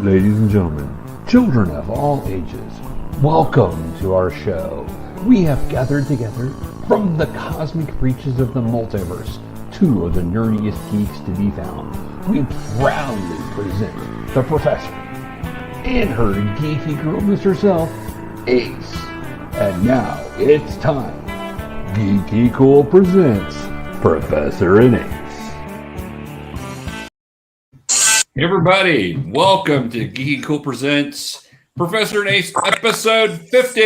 Ladies and gentlemen, children of all ages, welcome to our show. We have gathered together from the cosmic reaches of the multiverse, two of the nerdiest geeks to be found. We proudly present the professor and her geeky girlness herself, Ace. And now it's time. Geeky KOOL Presents Professor and Ace. Hey everybody, welcome to Geeky KOOL Presents Professor and Ace episode 50.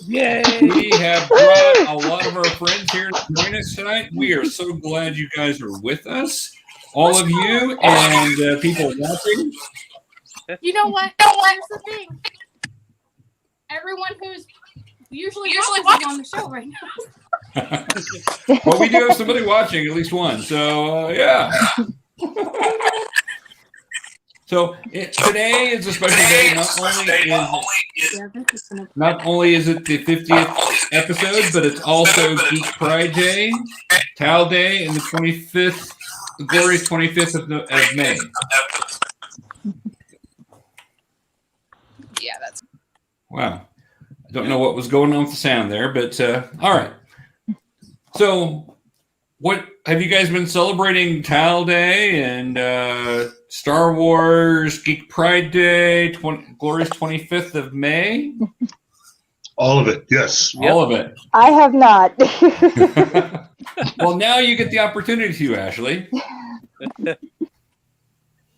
Yay! We have brought a lot of our friends here to join us tonight. We are so glad you guys are with us. All of you and people watching. You know what? Here's the thing. Everyone who's usually watching on the show right now. Well, we do have somebody watching, at least one. So, yeah. So today is a special day. Not only is it the 50th episode, but it's also Geek Pride Day, Tal Day, and the 25th, the glorious 25th of May. Yeah, that's Wow. I don't know what was going on with the sound there, but all right. So, what have you guys been celebrating? Tal Day and Star Wars Geek Pride Day, glorious 25th of May. All of it, yes. All of it. I have not. Well, now you get the opportunity to, Ashley.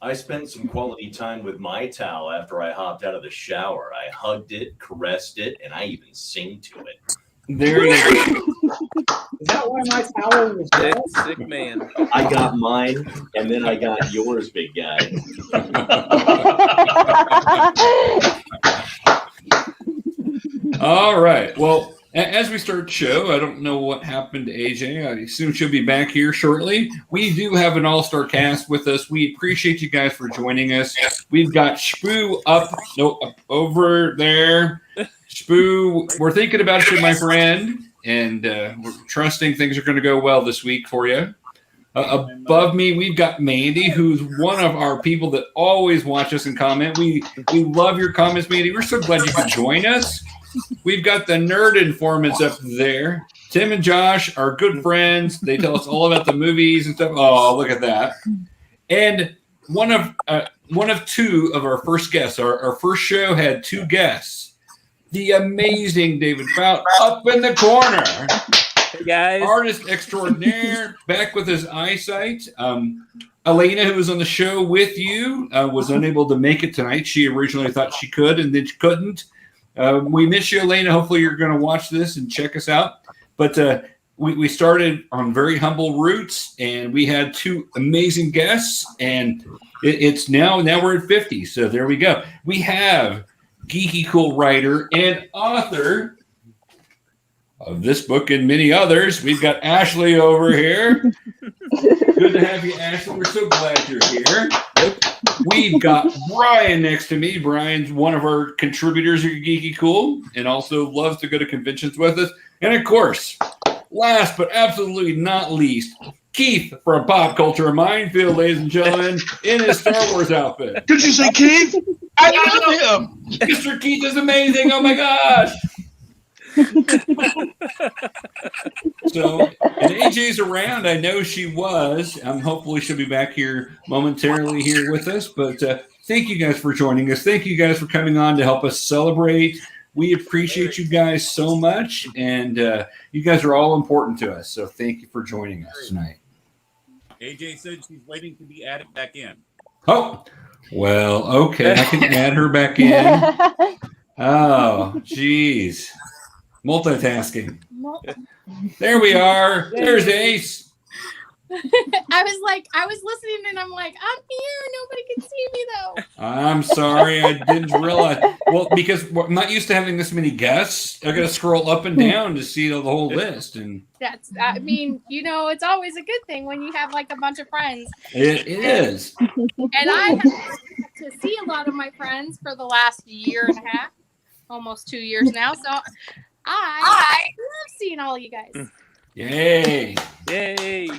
I spent some quality time with my towel after I hopped out of the shower. I hugged it, caressed it, and I even sing to it. There you go. Is that why my towel was Sick, red? sick man. I got mine, and then I got yours, big guy. All right. Well, as we start the show, I don't know what happened to AJ. I assume she'll be back here shortly. We do have an all-star cast with us. We appreciate you guys for joining us. We've got Spoo up over there. Spoo, we're thinking about you, my friend, and we're trusting things are going to go well this week for you. Above me, we've got Mandy, who's one of our people that always watch us and comment. We love your comments, Mandy. We're so glad you could join us. We've got the nerd informants up there. Tim and Josh are good friends. They tell us all about the movies and stuff. Oh, look at that. And one of two of our first guests. Our first show had two guests. The amazing David Fout up in the corner. Hey guys. Artist extraordinaire, back with his eyesight. Elena, who was on the show with you, was unable to make it tonight. She originally thought she could, and then she couldn't. We miss you, Elena. Hopefully you're going to watch this and check us out. But we started on very humble roots, and we had two amazing guests, and it's now we're at 50. So there we go. We have Geeky KOOL writer and author of this book and many others. We've got Ashley over here. Good to have you, Ashley. We're so glad you're here. We've got Brian next to me. Brian's one of our contributors at Geeky KOOL and also loves to go to conventions with us. And of course, last but absolutely not least, Keith from Pop Culture Minefield, ladies and gentlemen, in his Star Wars outfit. Did you say Keith? I know him. Mr. Keith is amazing. Oh my gosh. So, and AJ's around. I know she was. Hopefully she'll be back here momentarily here with us. But thank you guys for joining us. Thank you guys for coming on to help us celebrate. We appreciate you guys so much. And you guys are all important to us. So thank you for joining us tonight. AJ said she's waiting to be added back in. Oh, well, okay. I can add her back in. Oh, geez. Multitasking. There we are. There's Ace. I was listening and I'm like, I'm here. Nobody can see me though. I'm sorry. I didn't realize. Well, because I'm not used to having this many guests. I got to scroll up and down to see the whole list. And I mean, it's always a good thing when you have like a bunch of friends. It is. And I have to see a lot of my friends for the last year and a half, almost 2 years now. So I love seeing all you guys. Yay. Yay.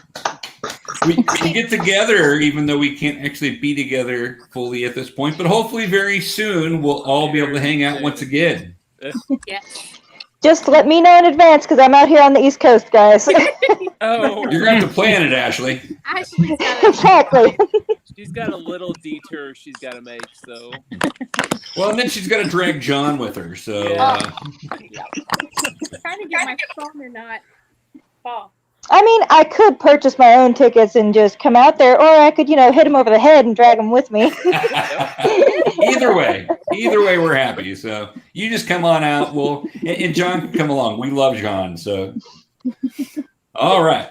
we get together, even though we can't actually be together fully at this point. But hopefully, very soon, we'll all be able to hang out once again. Yes. Just let me know in advance because I'm out here on the East Coast, guys. Oh, You're going to have to plan it, Ashley. Ashley's got it. Exactly. she's got a little detour she's got to make. So Well, and then she's got to drag John with her. So Yeah. Trying to get my phone to not fall. I mean, I could purchase my own tickets and just come out there, or I could, hit him over the head and drag him with me. either way, we're happy. So you just come on out. And John can come along. We love John. So all right.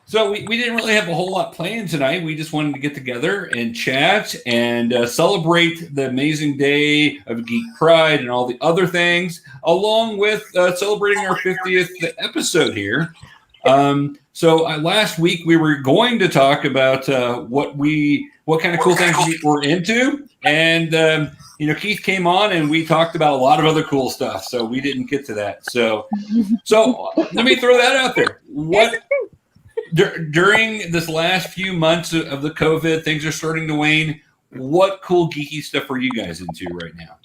So we didn't really have a whole lot planned tonight. We just wanted to get together and chat and celebrate the amazing day of Geek Pride and all the other things, along with celebrating our 50th episode here. So last week we were going to talk about what kind of cool things we were into, and Keith came on and we talked about a lot of other cool stuff. So we didn't get to that. So let me throw that out there. What during this last few months of the COVID, things are starting to wane. What cool geeky stuff are you guys into right now?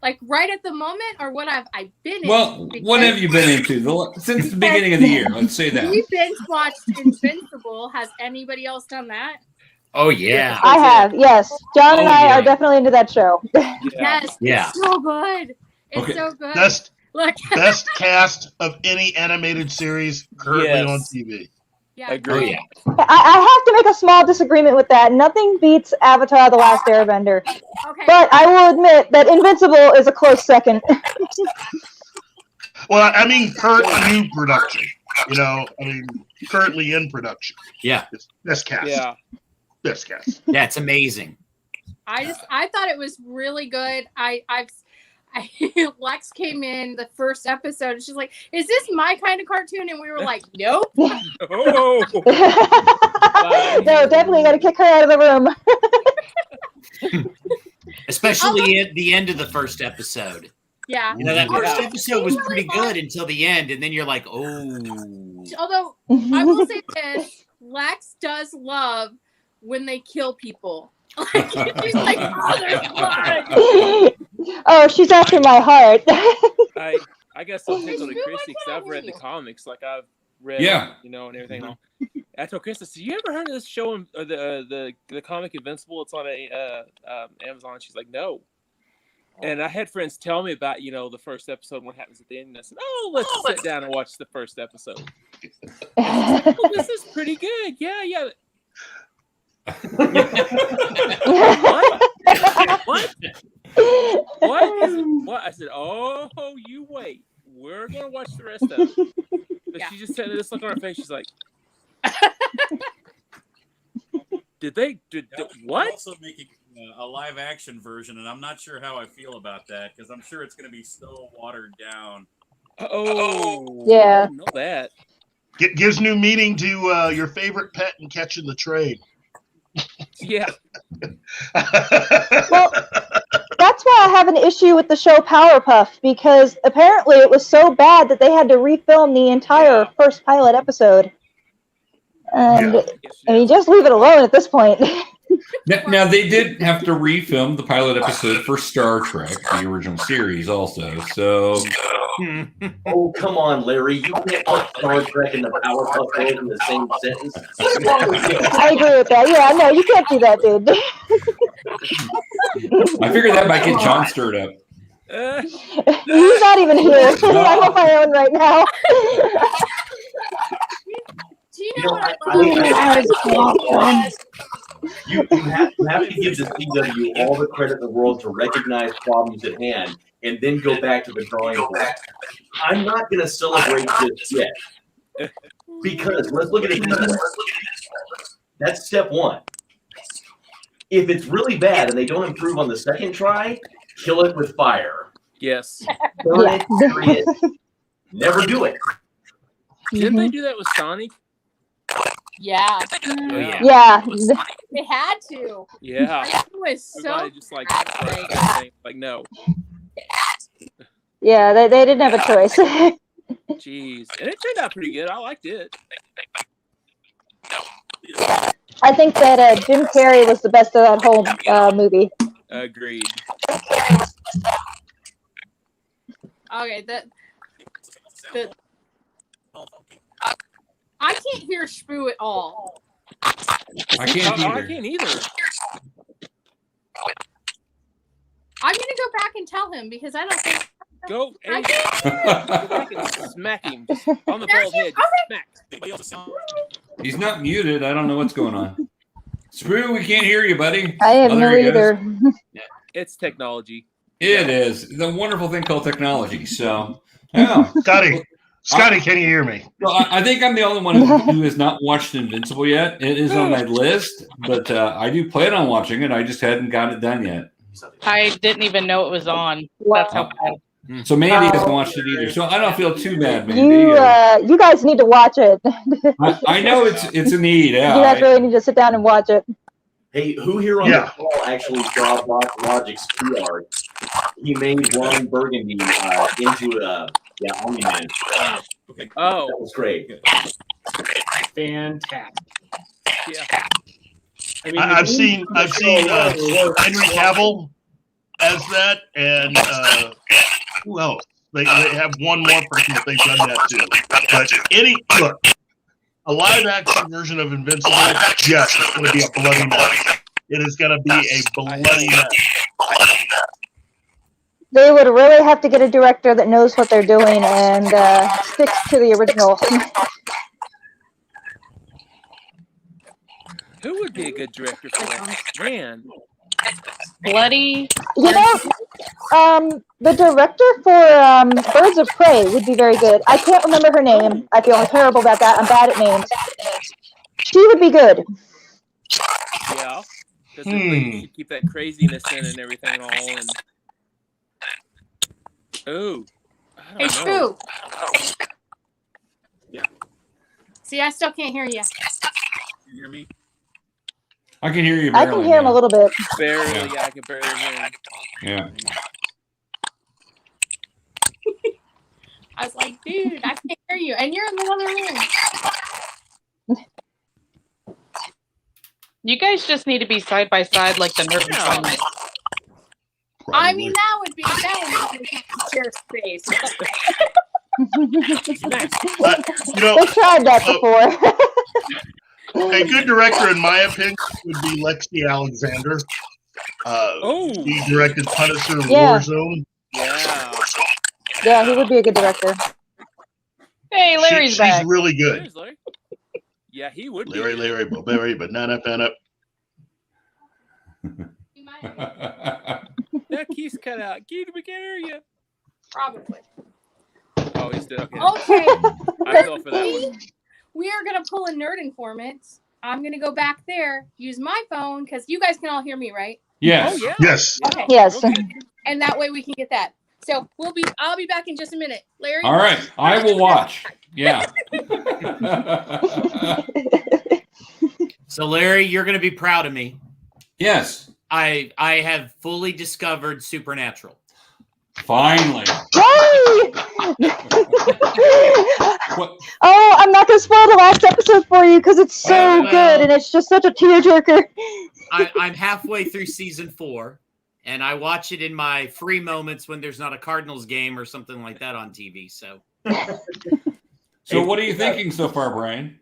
Like right at the moment, or what I've been in? Well, what have you been into since the beginning of the year? Let's say that. We binge watched Invincible. Has anybody else done that? Oh yeah. I have, yes. John and I yeah. are definitely into that show. Yes. Yeah. It's so good. It's Okay. so good. Best Look. best cast of any animated series currently Yes. on TV. Yeah. Agree. Oh yeah. I have to make a small disagreement with that. Nothing beats Avatar: The Last Airbender. Okay. But I will admit that Invincible is a close second. Well, I mean, current new production. Currently in production. Yeah. It's best cast. Yeah. Best cast. Yeah, it's amazing. I thought it was really good. Lex came in the first episode and she's like, "Is this my kind of cartoon?" And we were like, "Nope." Oh. No, definitely got to kick her out of the room. Especially at the end of the first episode. Yeah. That first episode was pretty good until the end, and then you're like, oh. Although I will say this, Lex does love when they kill people. Like, she's like, "Oh, there's blood." Oh, she's after my heart. I guess I'll take on to Chrissy because I've read the comics, like I've read, Yeah. and everything. I told Chris, I said, "You ever heard of this show, the comic Invincible? It's on Amazon." She's like, "No." And I had friends tell me about, the first episode, what happens at the end. And I said, "Oh, let's sit down and watch the first episode." Oh, this is pretty good. Yeah. What? What? I said, "Oh, you wait. We're gonna watch the rest of it." But Yeah. she just had this look on her face. She's like, "Did what?" They're also making a live action version, and I'm not sure how I feel about that because I'm sure it's going to be so watered down. Oh, Yeah. I didn't know that. Gives new meaning to your favorite pet and catching the trade. Yeah. Well, that's why I have an issue with the show Powerpuff, because apparently it was so bad that they had to refilm the entire first pilot episode. And I mean, just leave it alone at this point. Now they did have to refilm the pilot episode for Star Trek, the original series, also. So, Oh, come on, Larry. You can't put Star Trek and the Powerpuff Girls in the same sentence. What's wrong with you? I agree with that. Yeah, no, you can't do that, dude. I figured that might get John stirred up. He's not even here. I'm on my own right now. Do you know what I love? You have to give the CW all the credit in the world to recognize problems at hand and then go back to the drawing board. I'm not going to celebrate this yet because let's look at it this way. That's step one. If it's really bad and they don't improve on the second try, kill it with fire. Yes. Burn it, bury it. Never do it. Didn't they do that with Sonic? Yeah. Oh, yeah. Yeah. They had to. Yeah. It was so Everybody just like no. Yeah, they didn't have a choice. Jeez. And it turned out pretty good. I liked it. I think that Jim Carrey was the best of that whole movie. Agreed. Okay, I can't hear Shpoo at all. I can't either. I can't either. I'm gonna go back and tell him because I don't think. Go I and smack him on the bald head. Smack. He's not muted. I don't know what's going on. Screw, we can't hear you, buddy. I have Oh, no there he goes. either. It's technology. It is the wonderful thing called technology. So, yeah. Scotty, can you hear me? Well, I think I'm the only one who has not watched Invincible yet. It is on my list, but I do plan on watching it. I just hadn't got it done yet. I didn't even know it was on. That's how bad. So Mandy hasn't watched it either. So I don't feel too bad, Mandy. You guys need to watch it. I know it's a need. Yeah, you guys really need to sit down and watch it. Hey, who here on the call actually saw Logic's PR? He made Ron Burgundy into a Omni-Man. Oh, that was great. Fantastic. Yeah. I mean, I've seen Henry Cavill as that, and who else? They have one more person that they've done that too. But a live action version of Invincible, yes, it's going to be a bloody mess. It is going to be a bloody mess. They would really have to get a director that knows what they're doing and sticks to the original. Who would be a good director for that? Man. Bloody. You know, the director for Birds of Prey would be very good. I can't remember her name. I feel terrible about that. I'm bad at names. She would be good. Yeah. Because you keep that craziness in and everything all. And... Oh. Hey, Shpoo. Yeah. See, I still can't hear you. You hear me? I can hear you. I can hear him a little bit. Barely, yeah, I can barely hear him. Yeah. I was like, dude, I can't hear you, and you're in the other room. You guys just need to be side by side like the nerdoms. I mean, that would be share space. They tried that before. A good director, in my opinion, would be Lexi Alexander. He directed Punisher, Warzone. Yeah. Yeah, he would be a good director. Hey, Larry's back. She's really good. Yeah, he would. Larry, banana. That key's cut out. Key, we can't hear you. Probably. Oh, he's dead. Okay. I fell for that one. We are going to pull a Nerd Informant. I'm going to go back there, use my phone, because you guys can all hear me, right? Yes. Oh, yeah. Yes. Okay. Yes. And that way we can get that. So I'll be back in just a minute. Larry? All right. I will watch. Yeah. So, Larry, you're going to be proud of me. Yes. I have fully discovered Supernatural. Finally. Yay! Oh, I'm not going to spoil the last episode for you because it's so good and it's just such a tearjerker. I'm halfway through season 4, and I watch it in my free moments when there's not a Cardinals game or something like that on TV. So what are you thinking so far, Brian?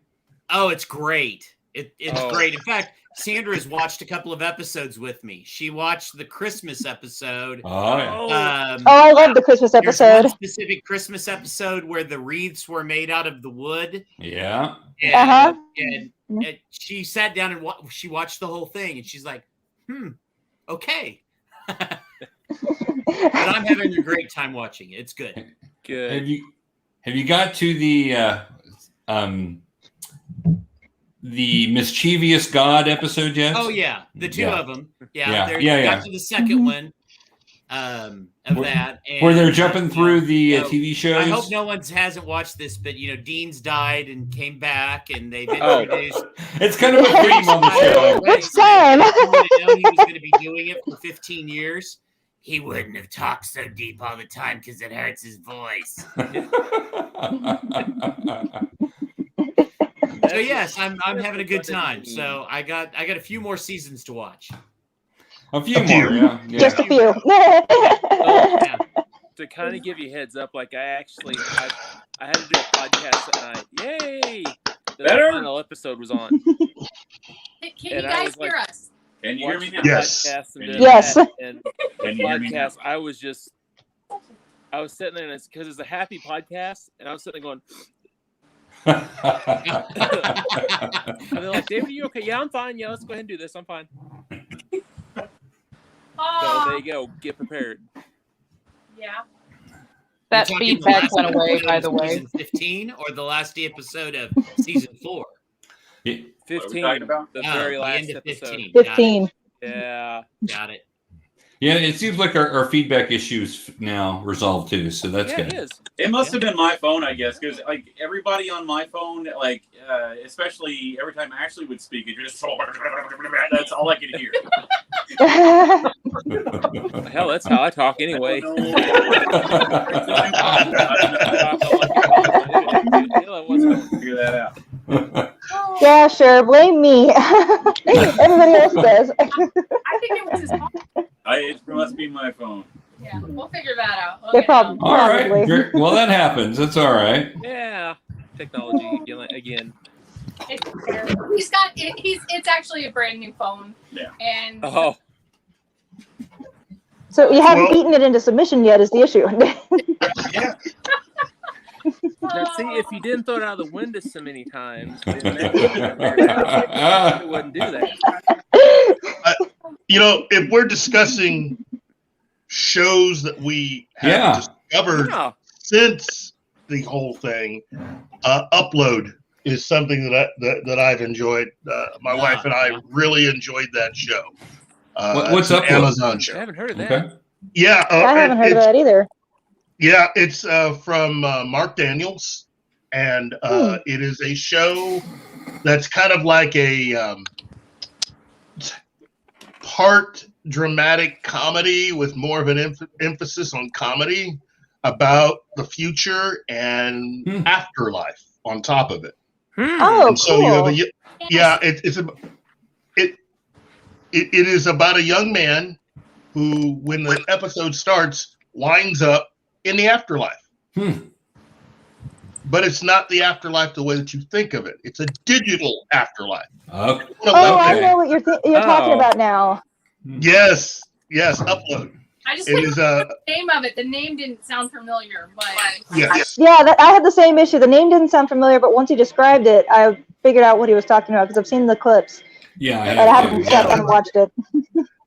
Oh, it's great. It's Oh. great. In fact, Sandra's watched a couple of episodes with me. She watched the Christmas episode. Oh, yeah. I love the Christmas There's episode. one specific Christmas episode where the wreaths were made out of the wood. Yeah. And, and she sat down and she watched the whole thing, and she's like, okay. But I'm having a great time watching it. It's good. Good. Have you got to the mischievous God episode yet? Oh yeah, the two of them. Yeah. Got to the second one of that, and where they're jumping through the TV shows. I hope no one hasn't watched this, but Dean's died and came back, and they've introduced. It's kind of a theme on the show. Which time? He was going to be doing it for 15 years. He wouldn't have talked so deep all the time because it hurts his voice. So yes, I'm having a good time. So I got a few more seasons to watch. A few more, yeah. Just a few. Yeah. To kind of give you a heads up, like I had to do a podcast at night. Yay! The final episode was on. Can you guys hear us? Can you hear me now? Yes. Yes. And Can you hear me now? podcast, I was sitting there, and because it's a happy podcast, and I was sitting there going. And they're like, David, are you okay? Yeah, I'm fine. Yeah, let's go ahead and do this. I'm fine. So there you go. Get prepared. Yeah. That You're talking the feedback last went away, episode by of the way. Season 15 or the last episode of season 4? 15. talking about? The Oh, very the last end of episode. 15. 15. Yeah. Got it. Yeah, it seems like our feedback issues now resolved too, so that's Yeah, good. it is. It must have been my phone, I guess, because like everybody on my phone, like especially every time Ashley would speak, it just that's all I could hear. Hell, that's how I talk anyway. Figure that out. Yeah, sure. Blame me. Everybody else does. I think it was his phone. It must be my phone. Yeah, we'll figure that out. They Okay, probably. All right. Probably. Great. Well, that happens. That's all right. Yeah. Technology again. It's actually a brand new phone. Yeah. And Oh. So you haven't beaten it into submission yet is the issue. Yeah. Now, see, if you didn't throw it out of the window so many times, then it wouldn't do that. If we're discussing shows that we have discovered since the whole thing, Upload is something that I've enjoyed. My wife and I really enjoyed that show. What's it's an Upload? Amazon show. I haven't heard of that. Okay. Yeah, I haven't heard of that either. Yeah, it's from Mark Daniels, and it is a show that's kind of like a part dramatic comedy with more of an emphasis on comedy about the future and afterlife on top of it. Oh, And so cool. you have it is about a young man who, when the episode starts, winds up in the afterlife. But it's not the afterlife the way that you think of it. It's a digital afterlife. Okay. Oh, I know what you're talking about now. Yes, Upload. I just It is the name of it. The name didn't sound familiar, but yes. Yeah, I had the same issue. The name didn't sound familiar, but once he described it, I figured out what he was talking about because I've seen the clips. Yeah, And I haven't sat down and watched it.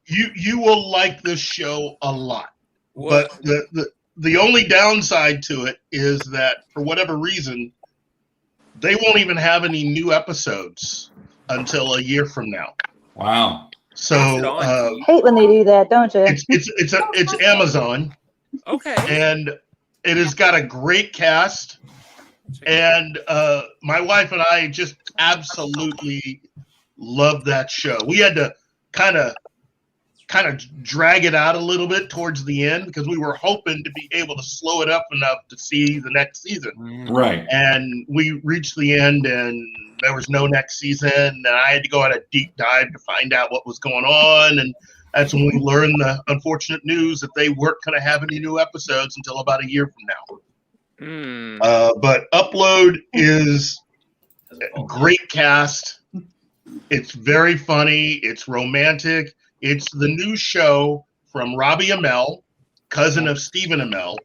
You will like this show a lot. But the only downside to it is that for whatever reason, they won't even have any new episodes until a year from now. Wow. So hate when they do that, don't you? it's Amazon. Okay. And it has got a great cast. And my wife and I just absolutely love that show. We had to kind of drag it out a little bit towards the end because we were hoping to be able to slow it up enough to see the next season. Right. And we reached the end and there was no next season, and I had to go on a deep dive to find out what was going on, and that's when we learned the unfortunate news that they weren't going to have any new episodes until about a year from now. But Upload is a great cast. It's very funny. It's romantic. It's the new show from Robbie Amell, cousin of Stephen Amell.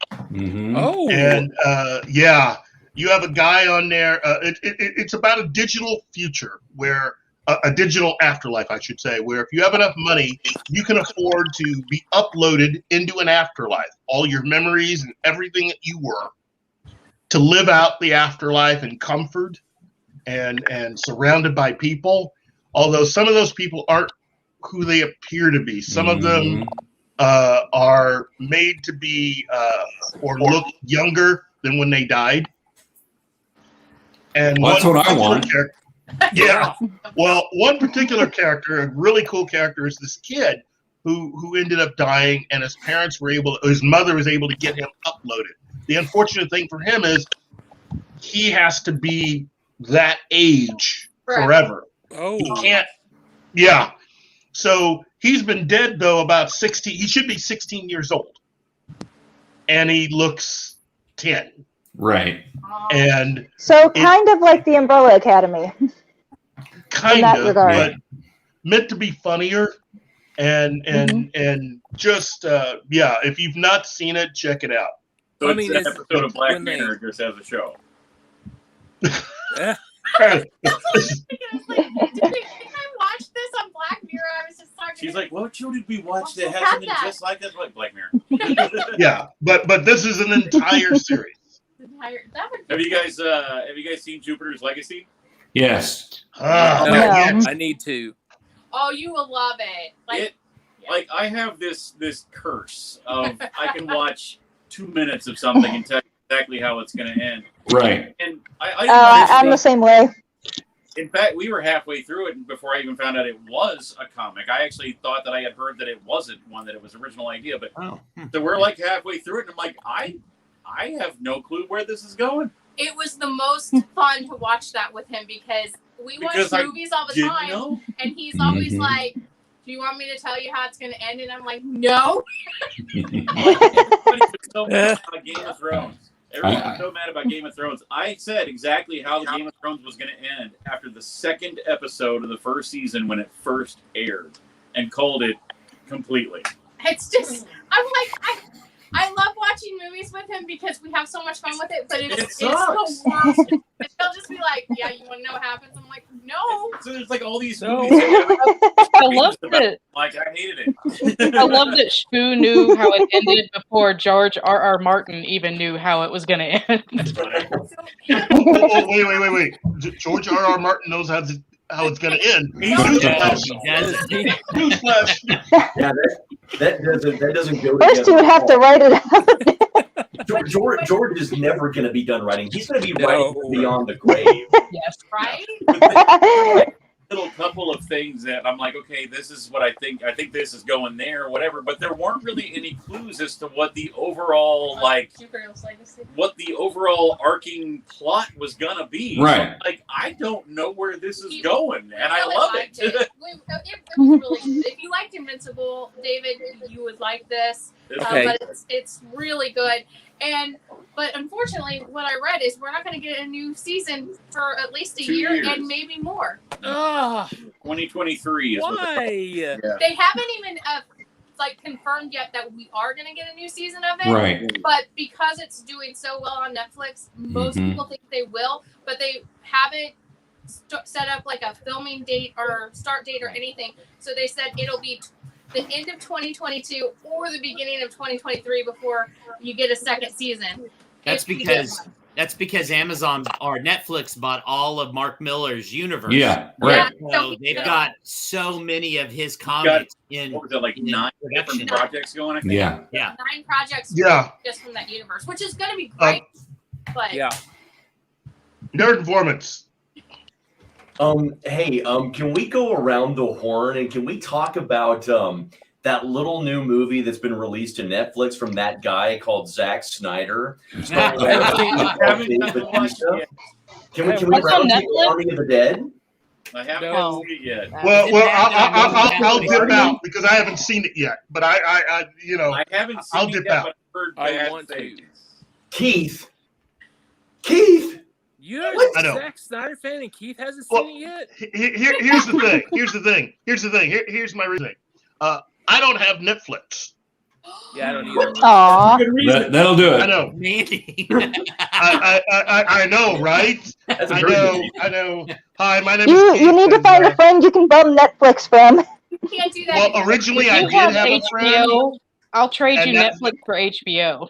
Oh. And you have a guy on there. It's about a digital future where a digital afterlife, I should say, where if you have enough money, you can afford to be uploaded into an afterlife, all your memories and everything that you were, to live out the afterlife in comfort and surrounded by people. Although some of those people aren't who they appear to be. Some of them are made to be or look younger than when they died. And that's what I want. Yeah. Well, one particular character, a really cool character, is this kid who ended up dying, and his mother was able to get him uploaded. The unfortunate thing for him is he has to be that age Correct. forever. Oh, He can't. Yeah. So he's been dead though about 16. He should be 16 years old, and he looks 10. Right. And So kind of like the Umbrella Academy. kind that of, regard. but meant to be funnier. And just yeah, if you've not seen it, check it out. So I it's mean, an it's- episode of Black when they- Mirror just as a show. Like, did I watch this on Black Mirror? I was just talking. She's like, "What show did we watch that Also has something had that. just like this?" Like Black Mirror. Yeah, but this is an entire series. That would be Have you guys seen Jupiter's Legacy? Yes. Ah, no, Yeah. I need to. Oh, you will love it. Like I have this curse of I can watch 2 minutes of something and tell you exactly how it's going to end. Right. And I I'm the same way. In fact, we were halfway through it before I even found out it was a comic. I actually thought that I had heard that it wasn't one, that it was original idea. But so we're like halfway through it, and I'm like, I have no clue where this is going. It was the most fun to watch that with him because we watch movies all the time, and he's always like, "Do you want me to tell you how it's going to end?" And I'm like, "No." Everybody's so mad about Game of Thrones. Everyone's so mad about Game of Thrones. I said exactly how the Game of Thrones was going to end after the second episode of the first season when it first aired, and called it completely. It's just, I'm like, I love watching movies with him because we have so much fun with it, but it's the sucks. worst. He'll just be like, "Yeah, you want to know what happens?" I'm like, "No." So there's like all these No. movies. That I loved it. like I hated it. I love that Shpoo knew how it ended before George R.R. Martin even knew how it was going to end. Oh, wait. George R.R. Martin knows how it's going to end. Newsflash. Yeah, that doesn't go First, together you would at have to all. write it out. George is never going to be done writing. He's going to be writing beyond the grave. Yes. Right? Little couple of things that I'm like, okay, this is what I think this is going there, whatever. But there weren't really any clues as to what the overall what the overall arcing plot was gonna be. Right. So, like, I don't know where this is going, and I love it. It was really good. If you liked Invincible, David, you would like this. Okay. But it's really good. But unfortunately, what I read is we're not going to get a new season for at least a 2 year years. and maybe more. 2023 is what Why? They haven't even confirmed yet that we are going to get a new season of it. Right. But because it's doing so well on Netflix, most people think they will, but they haven't set up like a filming date or start date or anything. So they said it'll be the end of 2022 or the beginning of 2023 before you get a second season. That's because Amazon or Netflix bought all of Mark Miller's universe. Yeah, right. So they've got so many of his comics in. was it, like 9 different projects going? I think. Yeah. 9 projects just from that universe, which is going to be great. But Nerd Informants. Hey, can we go around the horn and can we talk about that little new movie that's been released to Netflix from that guy called Zack Snyder? Can we round the Army of the Dead? I haven't seen it yet. Well, I'll dip out because I haven't seen it yet. But I haven't seen I'll it dip yet, out. but I've heard I bad want to. things. Keith. You're I a know. Zack Snyder fan and Keith hasn't seen it yet? Here's the thing. Here's my reasoning. I don't have Netflix. Yeah, I don't either. Aww. That'll do it. I know. I know, right? I know. Hi, my name is Keith. You need to find a friend you can bum Netflix from. you can't do that. Well, originally I You did have a friend. HBO. I'll trade And you that- Netflix for HBO.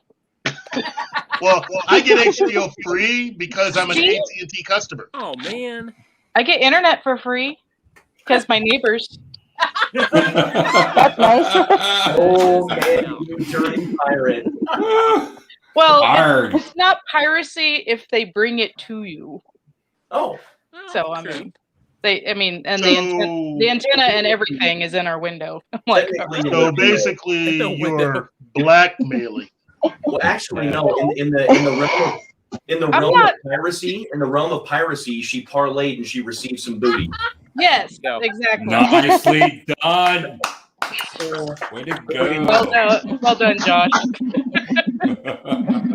Well, I get HBO free because I'm an See? AT&T customer. Oh, man. I get internet for free because my neighbors. That's nice. Oh, man, you dirty pirate. Well, Arg. it's not piracy if they bring it to you. Oh. So I mean, and the antenna and everything is in our window. I'm like, So basically, you're blackmailing. Well, actually, no. In the In the realm of piracy, she parlayed and she received some booty. Yes, No. exactly. Nicely done. Way to go. Well done, Josh.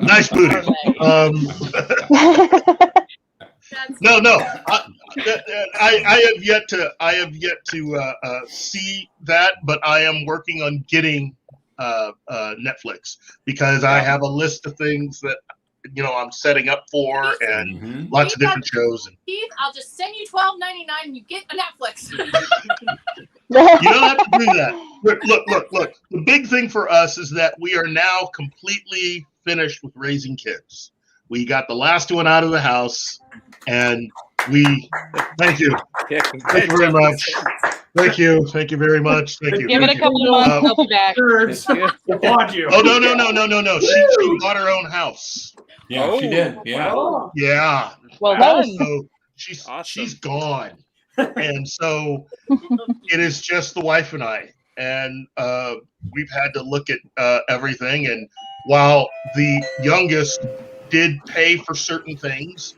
Nice booty. No. I have yet to see that, but I am working on getting Netflix because I have a list of things that I'm setting up for and lots of different shows. Keith, I'll just send you $12.99 and you get a Netflix. You don't have to do that. Look. The big thing for us is that we are now completely finished with raising kids. We got the last one out of the house, and thank you. Thank you very much. Thank you very much. Thank you. Give it a couple of months, I'll be back. Applaud you. Oh, no. She bought her own house. Yeah, she did. Yeah. Oh. Yeah. Well done. So she's gone. And so it is just the wife and I. And we've had to look at everything. And while the youngest did pay for certain things,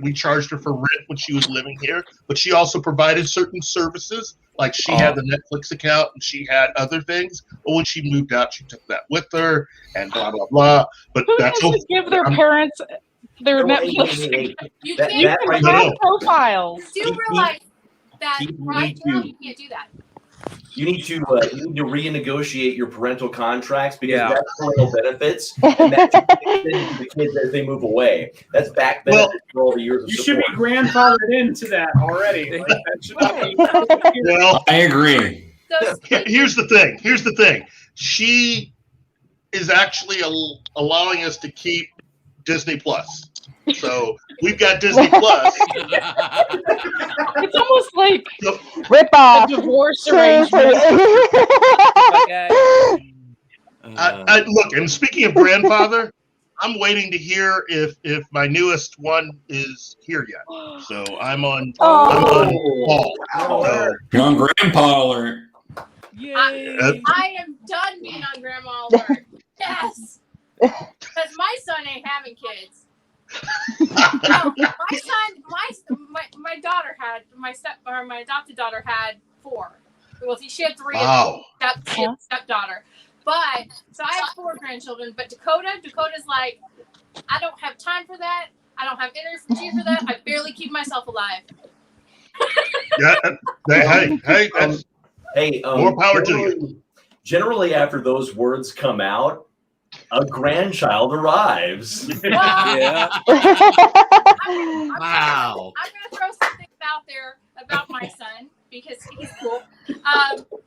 we charged her for rent when she was living here, but she also provided certain services. Like she had the Netflix account and she had other things. But when she moved out, she took that with her and blah, blah, blah. But Who that's has to give their parents their Netflix? You That- can't that right have there. profiles. do realize that Keith, right now you can't do that. You need to renegotiate your parental contracts because that's parental benefits, and that's the kids as they move away. That's back benefits for all the years of You support. should be grandfathered into that already. Like, that should not be. well. I agree. So Here's the thing. She is actually allowing us to keep Disney Plus. So we've got Disney Plus. It's almost like Rip off. a divorce Seriously. arrangement. Look, and speaking of grandfather, I'm waiting to hear if my newest one is here yet. So I'm on Paul. So, You're on Grandpa alert. I am done being on Grandma Alert. Yes. Because my son ain't having kids. No, my daughter had my adopted daughter had 4. Well, she had 3. Wow. She had a stepdaughter. But so I have 4 grandchildren. But Dakota's like, I don't have time for that. I don't have energy for that. I barely keep myself alive. Hey, more power to you. Generally, after those words come out, a grandchild arrives. Wow. I'm gonna throw some things out there about my son because he's cool.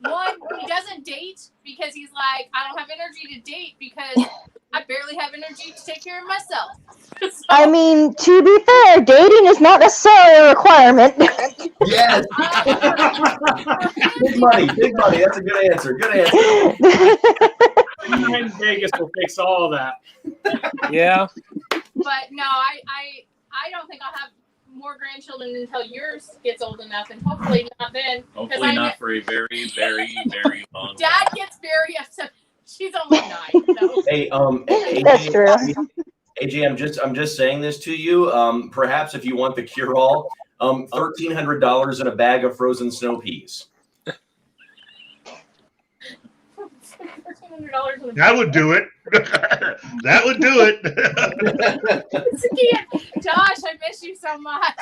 One, he doesn't date because he's like, I don't have energy to date because I barely have energy to take care of myself. So, I mean, to be fair, dating is not necessarily a requirement. Yes. Big money. That's a good answer. In Vegas will fix all that. Yeah. but no, I don't think I'll have more grandchildren until yours gets old enough, and hopefully not then. Hopefully not for a very, very, very long time. Dad gets very upset. She's only 9. So. Hey, That's true. AJ, I'm just saying this to you. Perhaps if you want the cure-all, $1,300 in a bag of frozen snow peas. $1,300 That would do it. That would do it. Josh, I miss you so much.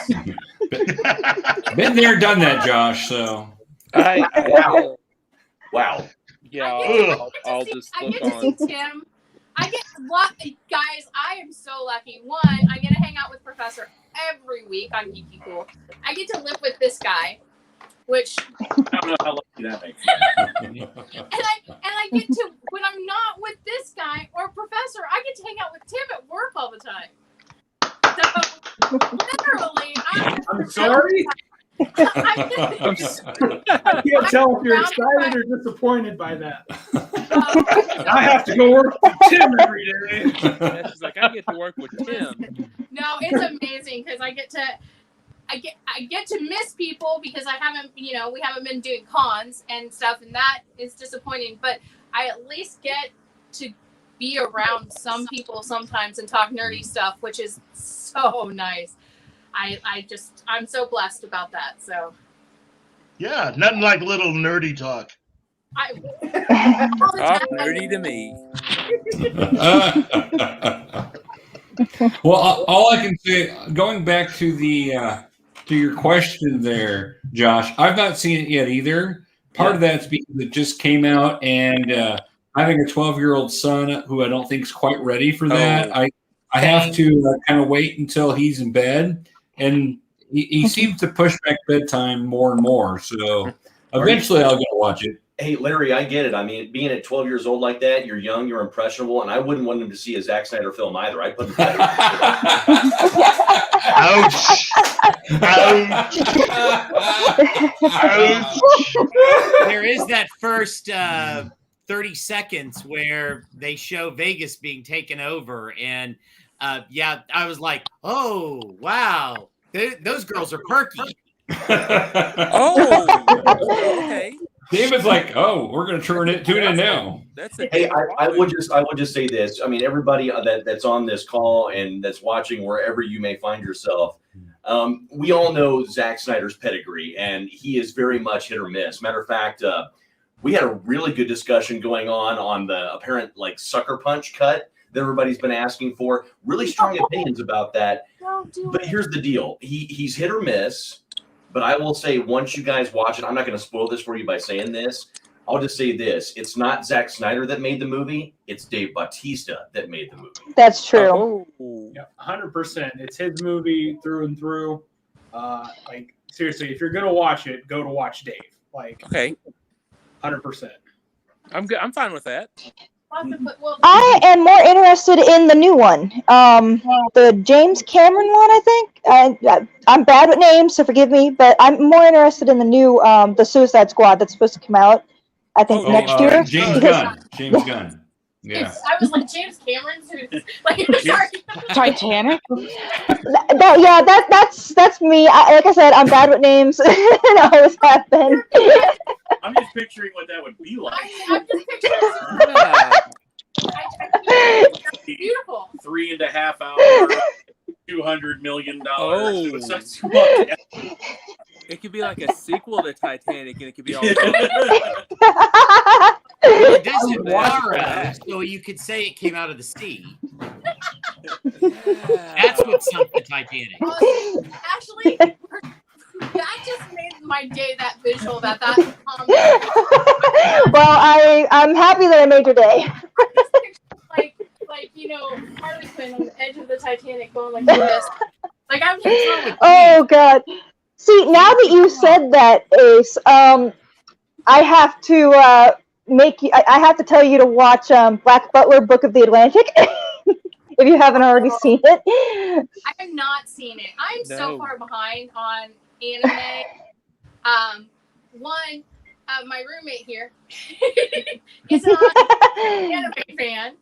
Been there, done that, Josh. So. Wow. Yeah, I'll just I look get to on. see Tim. I get lucky, guys. I am so lucky. One, I get to hang out with Professor every week on Geeky Cool. I get to live with this guy, which I don't know how lucky that makes you. and I get to, when I'm not with this guy or Professor, I get to hang out with Tim at work all the time. So literally, I'm sorry. I can't tell if you're excited or disappointed by that. I have to go work with Tim every day. Yeah, she's like, I get to work with Tim. No, it's amazing because I get to miss people because I haven't, we haven't been doing cons and stuff, and that is disappointing. But I at least get to be around some people sometimes and talk nerdy stuff, which is so nice. I'm so blessed about that. So Yeah, nothing like little nerdy talk. Talk nerdy to me. Well, all I can say, going back to the to your question there, Josh, I've not seen it yet either. Part of that's because it just came out, and having a 12-year-old son who I don't think is quite ready for that, I have to kind of wait until he's in bed, and he seems to push back bedtime more and more. So eventually, I'll get to watch it. Hey, Larry, I get it. I mean, being at 12 years old like that, you're young, you're impressionable, and I wouldn't want him to see a Zack Snyder film either. I'd put him back. Ouch. Ouch. There is that first 30 seconds where they show Vegas being taken over. And I was like, oh, wow. Those girls are perky. Oh, okay. David's like, oh, we're going to tune in now. Hey, I would just say this. I mean, everybody that's on this call and that's watching wherever you may find yourself, we all know Zack Snyder's pedigree, and he is very much hit or miss. Matter of fact, we had a really good discussion going on the apparent sucker punch cut that everybody's been asking for. Really strong opinions about that. But here's the deal: he's hit or miss. But I will say, once you guys watch it, I'm not going to spoil this for you by saying this. I'll just say this. It's not Zack Snyder that made the movie. It's Dave Bautista that made the movie. That's true. Yeah, 100%. It's his movie through and through. Seriously, if you're going to watch it, go to watch Dave. Okay. 100%. I'm good. I'm fine with that. I am more interested in the new one, the James Cameron one. I think I'm bad with names, so forgive me. But I'm more interested in the new, the Suicide Squad that's supposed to come out. I think next year. James Gunn. James Gunn. Yeah. I was like, James Cameron, sorry. Titanic. That's me. Like I said, I'm bad with names, and I always have been. I'm just picturing what that would be like. I'm just picturing beautiful. 3.5 hours, $200 million. Oh. It could be like a sequel to Titanic, and it could be all. Well, it doesn't water, so you could say it came out of the sea. That's what sunk the Titanic. Actually, that just made my day. That visual about that. Well, I'm happy that I made your day. Harley Quinn on the edge of the Titanic, going like this. I'm just Oh God. See, now that you said that, Ace, I have to I have to tell you to watch Black Butler, Book of the Atlantic, if you haven't already seen it. I have not seen it. I'm so far behind on anime. My roommate here is an anime fan,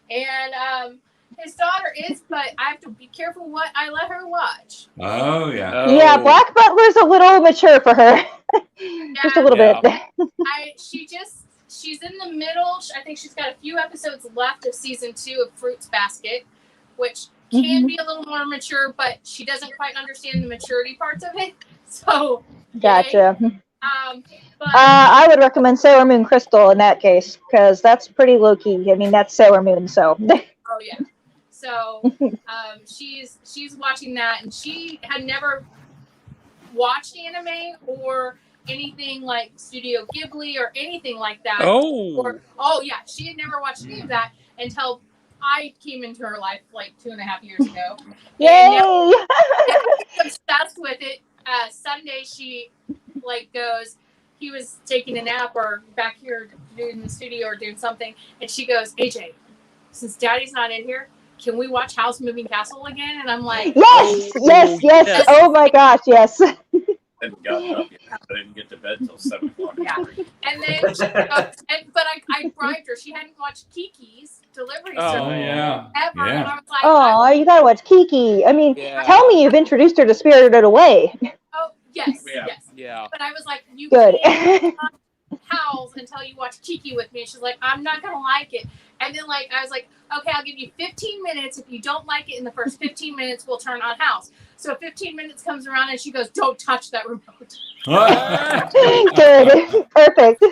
and his daughter is, but I have to be careful what I let her watch. Oh, yeah. Yeah, Black Butler's a little mature for her. Just a little bit. She's in the middle. I think she's got a few episodes left of season 2 of Fruits Basket, which can be a little more mature, but she doesn't quite understand the maturity parts of it. So, gotcha. But I would recommend Sailor Moon Crystal in that case, because that's pretty low key. I mean, that's Sailor Moon, so. Oh yeah. So she's watching that, and she had never watched anime or anything like Studio Ghibli or anything like that. She had never watched any of that until I came into her life 2.5 years ago. Yay! And obsessed with it. Sunday she goes, he was taking a nap or back here in the studio or doing something, and she goes, AJ, since Daddy's not in here, can we watch House Moving Castle again? And I'm like, yes. Oh my gosh, yes. And got up. I didn't get to bed till 7 o'clock. Yeah. And then, but I bribed her. She hadn't watched Kiki's delivery service ever. Yeah. And I was like, oh, you gotta watch Kiki. I mean, tell me you've introduced her to Spirited Away. Oh, yes. Yeah. But I was like, you Good. can't watch Howls until you watch Kiki with me. She's like, I'm not gonna like it. And then like I was like, okay, I'll give you 15 minutes. If you don't like it in the first 15 minutes, we'll turn on house. So 15 minutes comes around and she goes, don't touch that remote. Good. Perfect.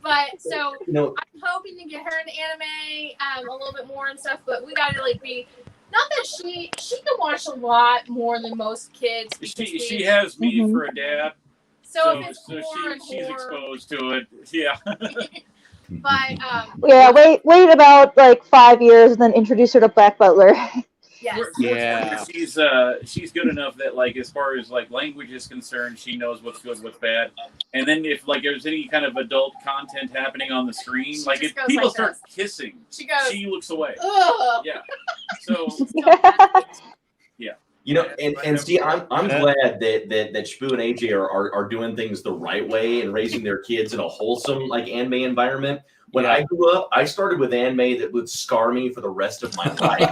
But so You know, I'm hoping to get her into anime a little bit more and stuff, but we gotta like be not that she can watch a lot more than most kids. She has me for a dad. So if it's she's exposed to it. Yeah. But Yeah, wait about like 5 years and then introduce her to Black Butler. yes. Yeah. She's good enough that like as far as like language is concerned, she knows what's good, what's bad. And then if like there's any kind of adult content happening on the screen, like if people like start this. kissing, she looks away. Ugh. Yeah. So yeah. You know, and see, I'm glad that Shpoo and AJ are doing things the right way and raising their kids in a wholesome like anime environment. When I grew up, I started with anime that would scar me for the rest of my life.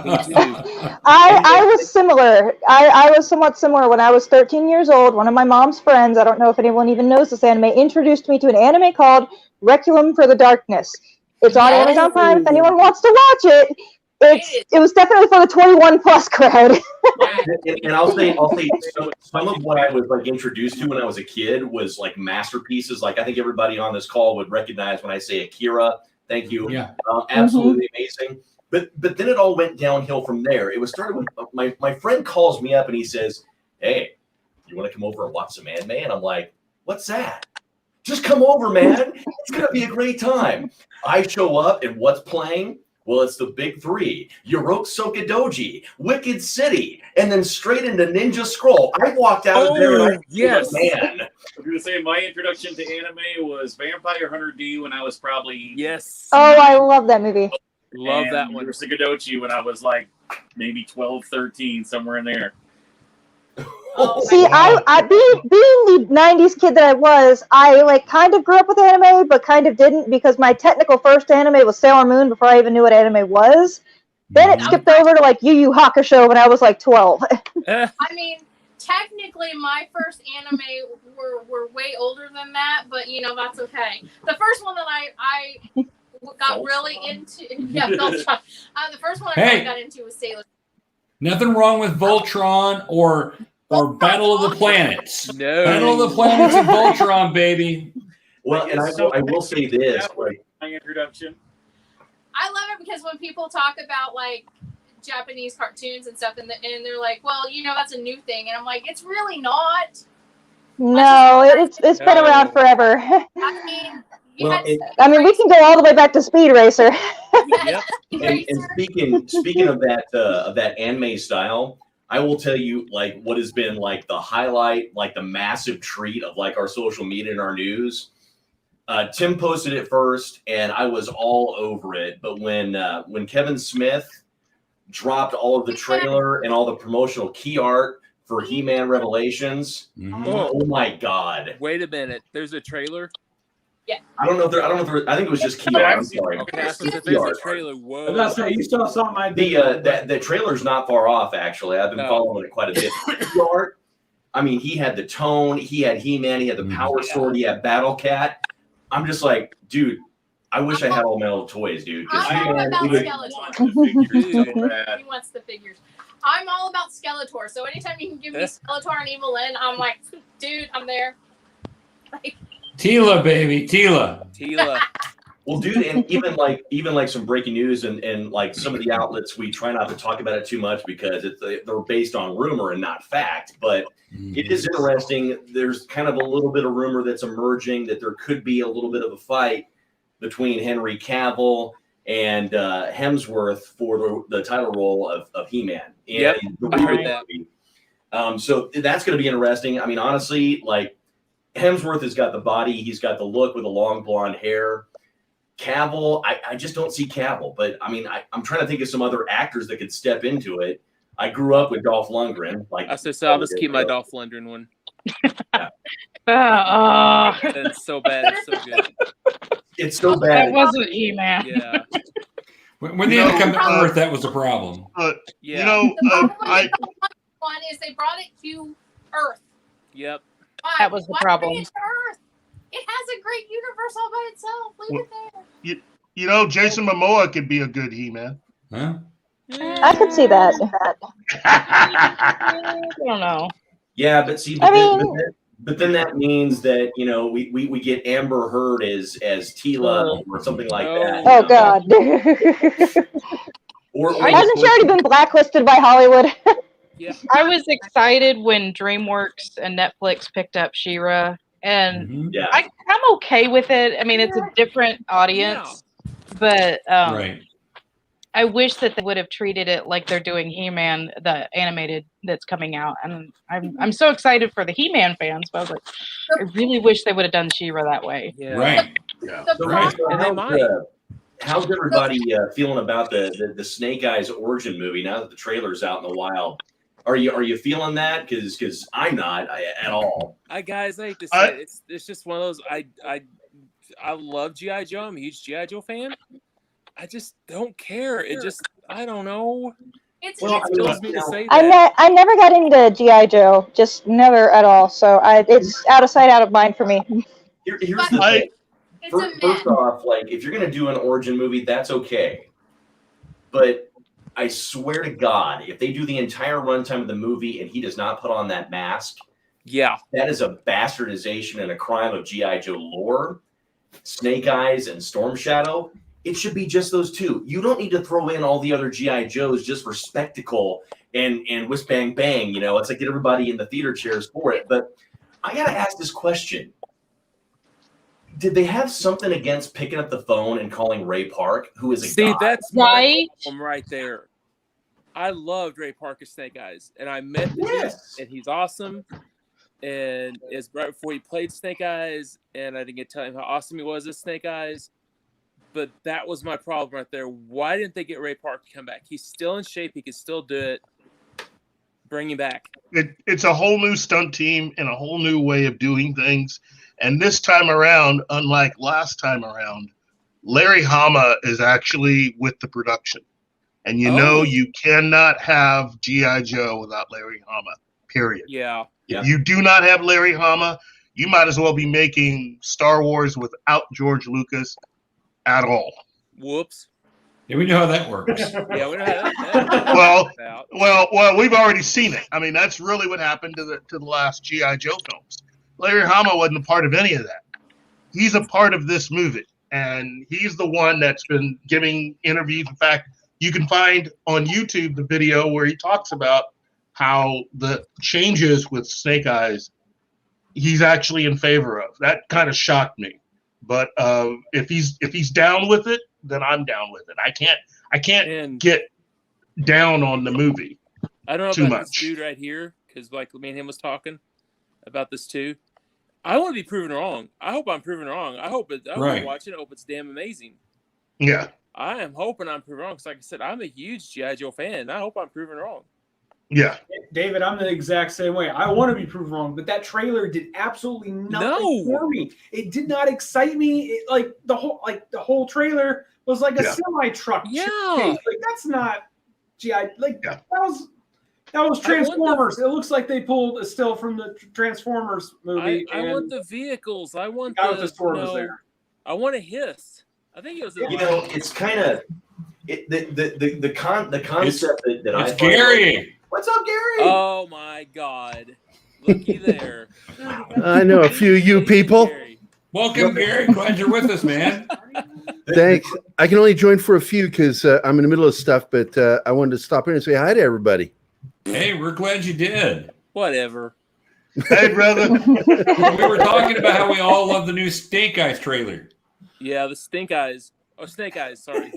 I was similar. I was somewhat similar when I was 13 years old. One of my mom's friends, I don't know if anyone even knows this anime, introduced me to an anime called Requiem for the Darkness. It's on Amazon Prime if anyone wants to watch it. It was definitely for the 21 plus crowd. and I'll say some of what I was like introduced to when I was a kid was like masterpieces. Like I think everybody on this call would recognize when I say Akira. Thank you. Yeah. Absolutely amazing. But then it all went downhill from there. It was started with my friend calls me up and he says, "Hey, you want to come over and watch some anime?" And I'm like, "What's that?" "Just come over, man. It's gonna be a great time." I show up and what's playing? Well, it's the big three: Yoroku Sokadoji, Wicked City, and then straight into Ninja Scroll. I walked out of there and yes. Man. I was going to say my introduction to anime was Vampire Hunter D when I was probably Oh, I love that movie. Love that one. Sokadoji when I was like maybe 12, 13, somewhere in there. See, I being the 90s kid that I was, I like kind of grew up with anime, but kind of didn't because my technical first anime was Sailor Moon before I even knew what anime was. Then it skipped over to like Yu Yu Hakusho when I was like 12. I mean, technically, my first anime were way older than that, but you know that's okay. The first one that I got really into, the first one I really got into was Sailor Moon. Nothing wrong with Voltron or Battle of the Planets. No. Battle of the Planets and Voltron, baby. Well, and I will say this. Like, my introduction. I love it because when people talk about like Japanese cartoons and stuff, and they're like, "Well, you know, that's a new thing," and I'm like, "It's really not." No, it's been around forever. I mean, I mean, we can go all the way back to Speed Racer. and speaking of that anime style, I will tell you like what has been like the highlight, like the massive treat of like our social media and our news. Tim posted it first, and I was all over it. But when Kevin Smith dropped all of the trailer and all the promotional key art for He-Man Revelations, oh my God! Wait a minute, there's a trailer. Yeah. I don't know if there. I think it was just key art. I'm sorry. Okay, there's a trailer. Whoa. I was gonna say, you saw something I did. The trailer's not far off, actually. I've been following it quite a bit. Key art. I mean, he had the tone. He had He-Man. He had the Power Sword. He had Battle Cat. I'm just like, dude, I wish I had all my old toys, dude. I'm all about Skeletor. He wants the figures. I'm all about Skeletor. So anytime you can give me Skeletor and Evil Lyn, I'm like, dude, I'm there. Like, Tila, baby, Tila. Well, dude, and even like some breaking news and like some of the outlets, we try not to talk about it too much because they're based on rumor and not fact. But it is interesting. There's kind of a little bit of rumor that's emerging that there could be a little bit of a fight between Henry Cavill and Hemsworth for the title role of He-Man. Yep, I heard that. So that's going to be interesting. I mean, honestly, like Hemsworth has got the body, he's got the look with the long blonde hair. Cavill, I just don't see Cavill. But I mean, I'm trying to think of some other actors that could step into it. I grew up with Dolph Lundgren. Like I said, so I'll just keep my Dolph Lundgren one. That's so bad. It's so good. It's so bad. That wasn't He-Man. Yeah. When they had to come to Earth, that was a problem. You know, one is they brought it to Earth. Yep. That was the problem. Bring it to Earth? It has a great universe all by itself. Leave it there. You know, Jason Momoa could be a good He-Man. Huh? I could see that. I don't know. Yeah, but see, but then that means that we get Amber Heard as Tila or something like that. Oh God. Hasn't she already been blacklisted by Hollywood? Yeah. I was excited when DreamWorks and Netflix picked up She-Ra, and Yeah. I'm okay with it. I mean, it's a different audience, but Right. I wish that they would have treated it like they're doing He-Man, the animated that's coming out. And I'm so excited for the He-Man fans, but I was like, I really wish they would have done She-Ra that way. Yeah. Right. Yeah. The Right. And they might. How's everybody feeling about the Snake Eyes origin movie now that the trailer's out in the wild? Are you feeling that? Because I'm not at all. Guys, I hate to say it. It's just one of those. I love G.I. Joe. I'm a huge G.I. Joe fan. I just don't care. It just, I don't know. It's Well, It kills me to say that. I never got into G.I. Joe, just never at all. So it's out of sight, out of mind for me. Here's the thing. it's a First myth. off, like if you're gonna do an origin movie, that's okay. But I swear to God, if they do the entire runtime of the movie and he does not put on that mask, Yeah. that is a bastardization and a crime of G.I. Joe lore. Snake Eyes and Storm Shadow. It should be just those two. You don't need to throw in all the other G.I. Joes just for spectacle and whiz bang bang. It's like get everybody in the theater chairs for it. But I gotta ask this question. Did they have something against picking up the phone and calling Ray Park, who is a See, god? that's my Right? problem right there. I loved Ray Parker's Snake Eyes, and I met the Yes. dude, and he's awesome. And it's right before he played Snake Eyes, and I didn't get to tell him how awesome he was as Snake Eyes. But that was my problem right there. Why didn't they get Ray Park to come back? He's still in shape. He can still do it. Bring him back. It's a whole new stunt team and a whole new way of doing things. And this time around, unlike last time around, Larry Hama is actually with the production. And you cannot have G.I. Joe without Larry Hama, period. Yeah. If you do not have Larry Hama, you might as well be making Star Wars without George Lucas at all. Whoops. Yeah, we know how that works. Yeah, we know how that Well, we've already seen it. I mean, that's really what happened to the last G.I. Joe films. Larry Hama wasn't a part of any of that. He's a part of this movie, and he's the one that's been giving interviews. In fact, you can find on YouTube the video where he talks about how the changes with Snake Eyes he's actually in favor of. That kind of shocked me. But if he's down with it, then I'm down with it. I can't get down on the movie. I don't know too about much. this dude right here, because like me and him was talking about this too. I want to be proven wrong. I hope I'm proven wrong. I hope I watch it. I hope it's damn amazing. Yeah. I am hoping I'm proven wrong, because like I said, I'm a huge G.I. Joe fan, and I hope I'm proven wrong. Yeah. David, I'm the exact same way. I want to be proven wrong, but that trailer did absolutely nothing for me. It did not excite me. The whole trailer was like a semi truck. Yeah. Like that's not GI. That was Transformers. It looks like they pulled a still from the Transformers movie. I want the vehicles. I want the sword was there. I want a hiss. I think it was. It's kind of the concept that I It's Gary. What's up, Gary? Oh my God! Looky there. I know a few you people. Welcome, Gary. Glad you're with us, man. Thanks. I can only join for a few because I'm in the middle of stuff, but I wanted to stop in and say hi to everybody. Hey, we're glad you did. Whatever. Hey, brother. We were talking about how we all love the new Snake Eyes trailer. Yeah, the Stink Eyes. Oh, Snake Eyes. Sorry.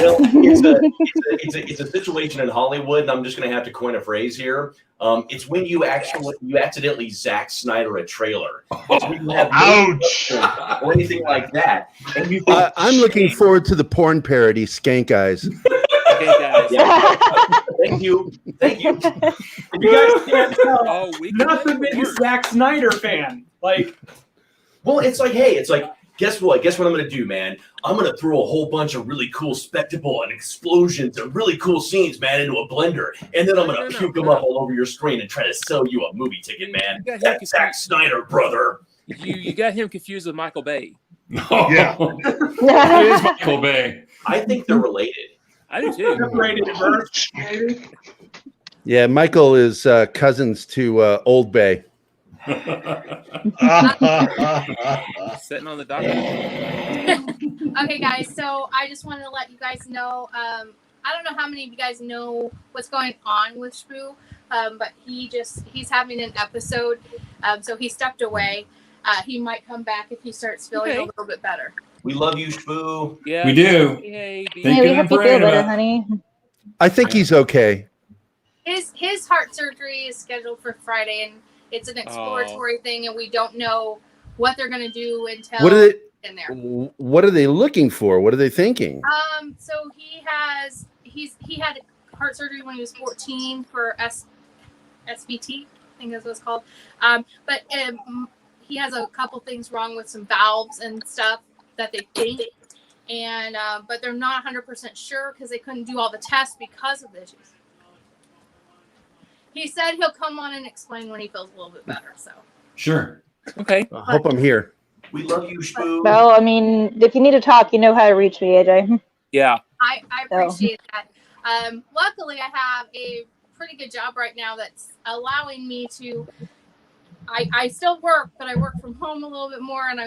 Well, it's a situation in Hollywood, and I'm just going to have to coin a phrase here. It's when you accidentally Zack Snyder a trailer. Ouch! Or anything like that. And you think, I'm looking forward to the porn parody, Skank Eyes. Snake Eyes. Yeah. Thank you. You guys can't tell. Not the biggest Zack Snyder fan. Well, it's like, hey, guess what? Guess what I'm going to do, man? I'm going to throw a whole bunch of really cool spectacle and explosions and really cool scenes, man, into a blender. And then I'm going to puke them up all over your screen and try to sell you a movie ticket, man. That's Zack Snyder, brother. You got him confused with Michael Bay. Yeah. It is Michael Bay. I think they're related. I do too. Separated at birth, maybe. Yeah, Michael is cousins to Old Bay. Sitting on the docket. Okay, guys. So I just wanted to let you guys know. I don't know how many of you guys know what's going on with Shpoo, but he's having an episode. So he stepped away. He might come back if he starts feeling a little bit better. We love you, Shpoo. Yeah, We do. Yay, Hey, we hope you feel better, honey. I think he's okay. His heart surgery is scheduled for Friday, and it's an exploratory thing, and we don't know what they're going to do until What are they? in there. What are they looking for? What are they thinking? So he had heart surgery when he was 14 for SVT, I think that's what it's called. But he has a couple things wrong with some valves and stuff that they think, and but they're not 100% sure because they couldn't do all the tests because of the issues. He said he'll come on and explain when he feels a little bit better. So Sure. Okay. I hope I'm here. We love you, Shpoo. Well, I mean, if you need to talk, you know how to reach me, AJ. Yeah. I appreciate that. Luckily, I have a pretty good job right now that's allowing me to. I still work, but I work from home a little bit more, and I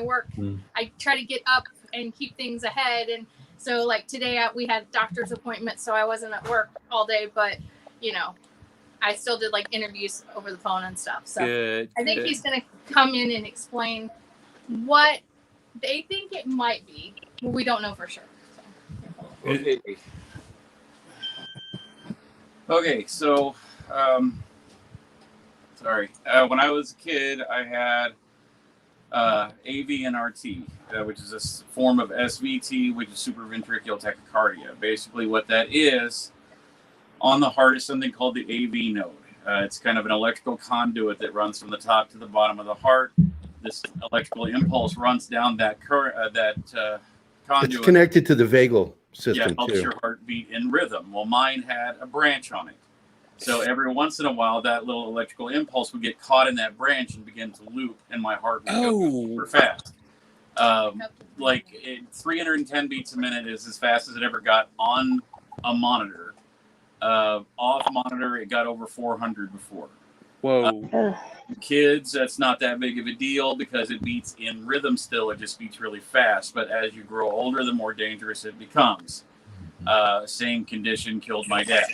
try to get up and keep things ahead. And so, like today, we had doctor's appointments, so I wasn't at work all day, but I still did like interviews over the phone and stuff. So I think he's going to come in and explain what they think it might be. Well, we don't know for sure. So. Okay, so sorry. When I was a kid, I had AV and RT, which is a form of SVT, which is supraventricular tachycardia. Basically, what that is, on the heart is something called the AV node. It's kind of an electrical conduit that runs from the top to the bottom of the heart. This electrical impulse runs down that conduit. It's connected to the vagal system Yeah, it helps too. your heart beat in rhythm. Well, mine had a branch on it. So every once in a while, that little electrical impulse would get caught in that branch and begin to loop, and my heart would go super fast. 310 beats a minute is as fast as it ever got on a monitor. Off monitor, it got over 400 before. Whoa. Kids, that's not that big of a deal because it beats in rhythm still. It just beats really fast. But as you grow older, the more dangerous it becomes. Same condition killed my dad.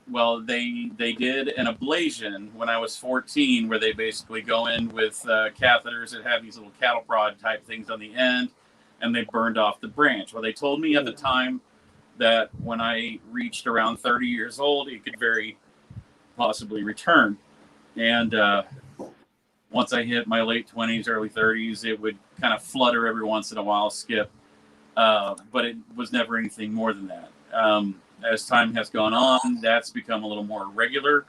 Well, they did an ablation when I was 14 where they basically go in with catheters that have these little cattle prod type things on the end, and they burned off the branch. Well, they told me at the time that when I reached around 30 years old, it could very possibly return. And once I hit my late 20s, early 30s, it would kind of flutter every once in a while, skip. But it was never anything more than that. As time has gone on, that's become a little more regular.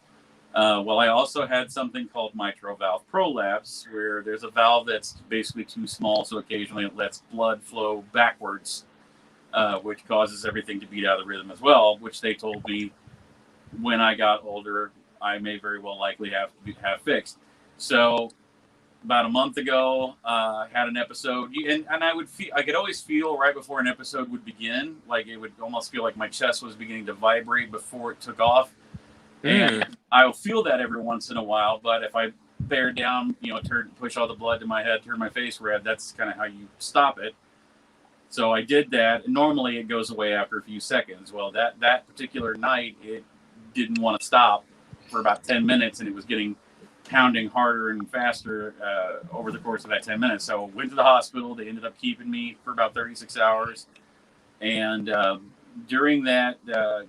Well, I also had something called mitral valve prolapse, where there's a valve that's basically too small, so occasionally it lets blood flow backwards, which causes everything to beat out of the rhythm as well, which they told me when I got older, I may very well likely have fixed. So about a month ago, had an episode, and I could always feel right before an episode would begin, like it would almost feel like my chest was beginning to vibrate before it took off. And I'll feel that every once in a while, but if I bear down, push all the blood to my head, turn my face red, that's kind of how you stop it. So I did that, and normally it goes away after a few seconds. Well, that particular night, it didn't want to stop for about 10 minutes, and it was pounding harder and faster over the course of that 10 minutes. So I went to the hospital. They ended up keeping me for about 36 hours. And during that,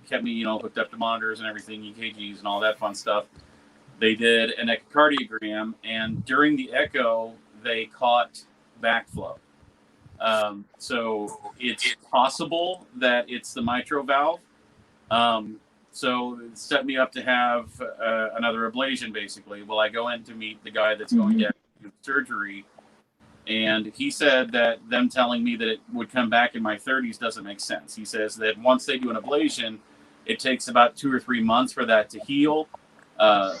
kept me, hooked up to monitors and everything, EKGs and all that fun stuff. They did an echocardiogram, and during the echo, they caught backflow. So it's possible that it's the mitral valve. So it set me up to have another ablation, basically. Well, I go in to meet the guy that's going to do surgery, and he said that them telling me that it would come back in my 30s doesn't make sense. He says that once they do an ablation, it takes about 2 or 3 months for that to heal.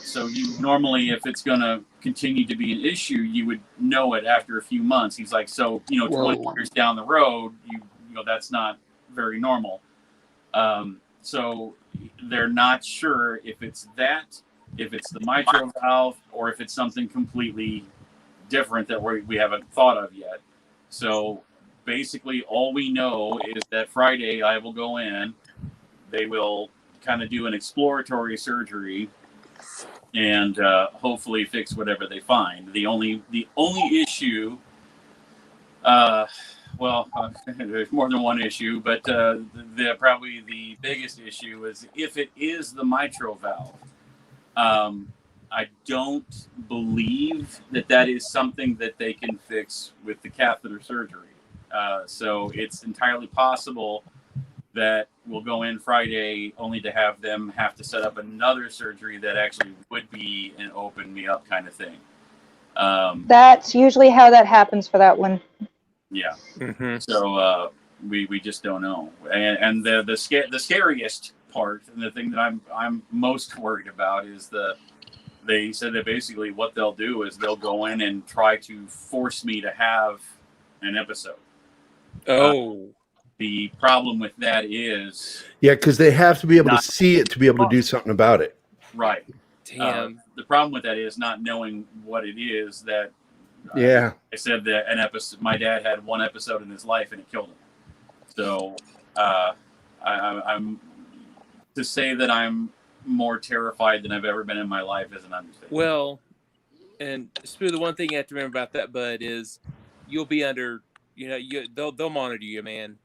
So you normally, if it's going to continue to be an issue, you would know it after a few months. He's like, so 20 years down the road, you know that's not very normal. So they're not sure if it's that, if it's the mitral valve, or if it's something completely different that we haven't thought of yet. So basically, all we know is that Friday I will go in. They will kind of do an exploratory surgery and hopefully fix whatever they find. The only issue, there's more than one issue, but probably the biggest issue is if it is the mitral valve. I don't believe that is something that they can fix with the catheter surgery. So it's entirely possible that we'll go in Friday only to have them have to set up another surgery that actually would be an open me up kind of thing. That's usually how that happens for that one. Yeah. Mm-hmm. So we just don't know. And the scariest part, and the thing that I'm most worried about is they said that basically what they'll do is they'll go in and try to force me to have an episode. The problem with that is... Yeah, because they have to be able to see it to be able to do something about it. Right. Damn. The problem with that is not knowing what it is that... Yeah. I said that an episode. My dad had one episode in his life and it killed him. So I'm to say that I'm more terrified than I've ever been in my life is an understatement. Well, and Spoo, the one thing you have to remember about that, bud, is you'll be under... they'll monitor you, man.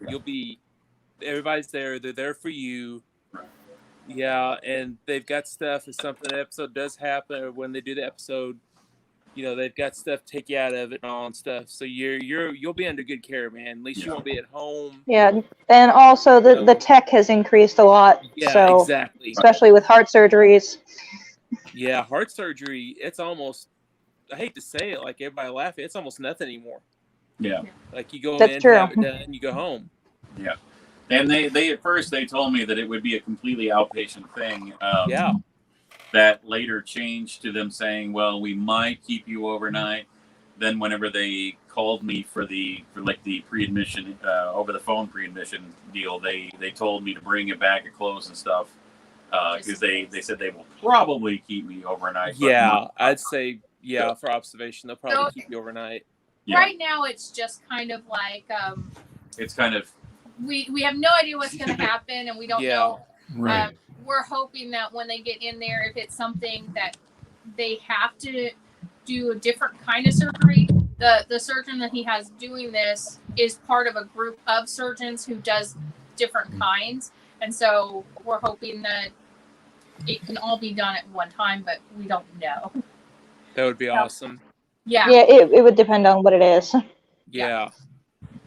Everybody's there. They're there for you. Right. Yeah, and they've got stuff. If something an episode does happen, or when they do the episode, they've got stuff to take you out of it and all and stuff. So you'll be under good care, man. At least you won't be at home. Yeah, and also the tech has increased a lot. Yeah, so, exactly. Especially with heart surgeries. Yeah, heart surgery. It's almost. I hate to say it, like everybody laughing. It's almost nothing anymore. Yeah. Like you go That's in, true. have it done, you go home. Yeah. And they at first they told me that it would be a completely outpatient thing. That later changed to them saying, well, we might keep you overnight. Then whenever they called me for the pre-admission, over the phone pre-admission deal, they told me to bring a bag of clothes and stuff. Because they said they will probably keep me overnight. Yeah, I'd say, for observation, they'll probably keep you overnight. Yeah. Right now, it's just kind of like it's kind of we have no idea what's going to happen, and we don't know. Right. We're hoping that when they get in there, if it's something that they have to do a different kind of surgery, the surgeon that he has doing this is part of a group of surgeons who does different kinds, and so we're hoping that it can all be done at one time, but we don't know. That would be awesome. Yeah. Yeah, it would depend on what it is. Yeah.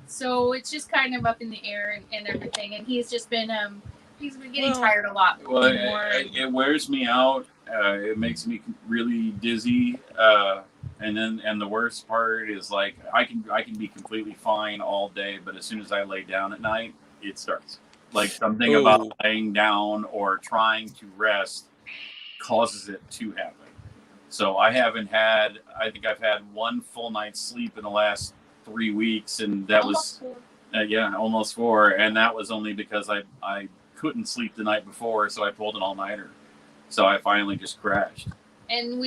So it's just kind of up in the air and everything, and he's just been getting tired a lot more. It wears me out. It makes me really dizzy. And the worst part is like I can be completely fine all day, but as soon as I lay down at night, it starts. Like something about laying down or trying to rest causes it to happen. So I think I've had one full night's sleep in the last 3 weeks, and that was almost 4, and that was only because I couldn't sleep the night before, so I pulled an all-nighter. So I finally just crashed. And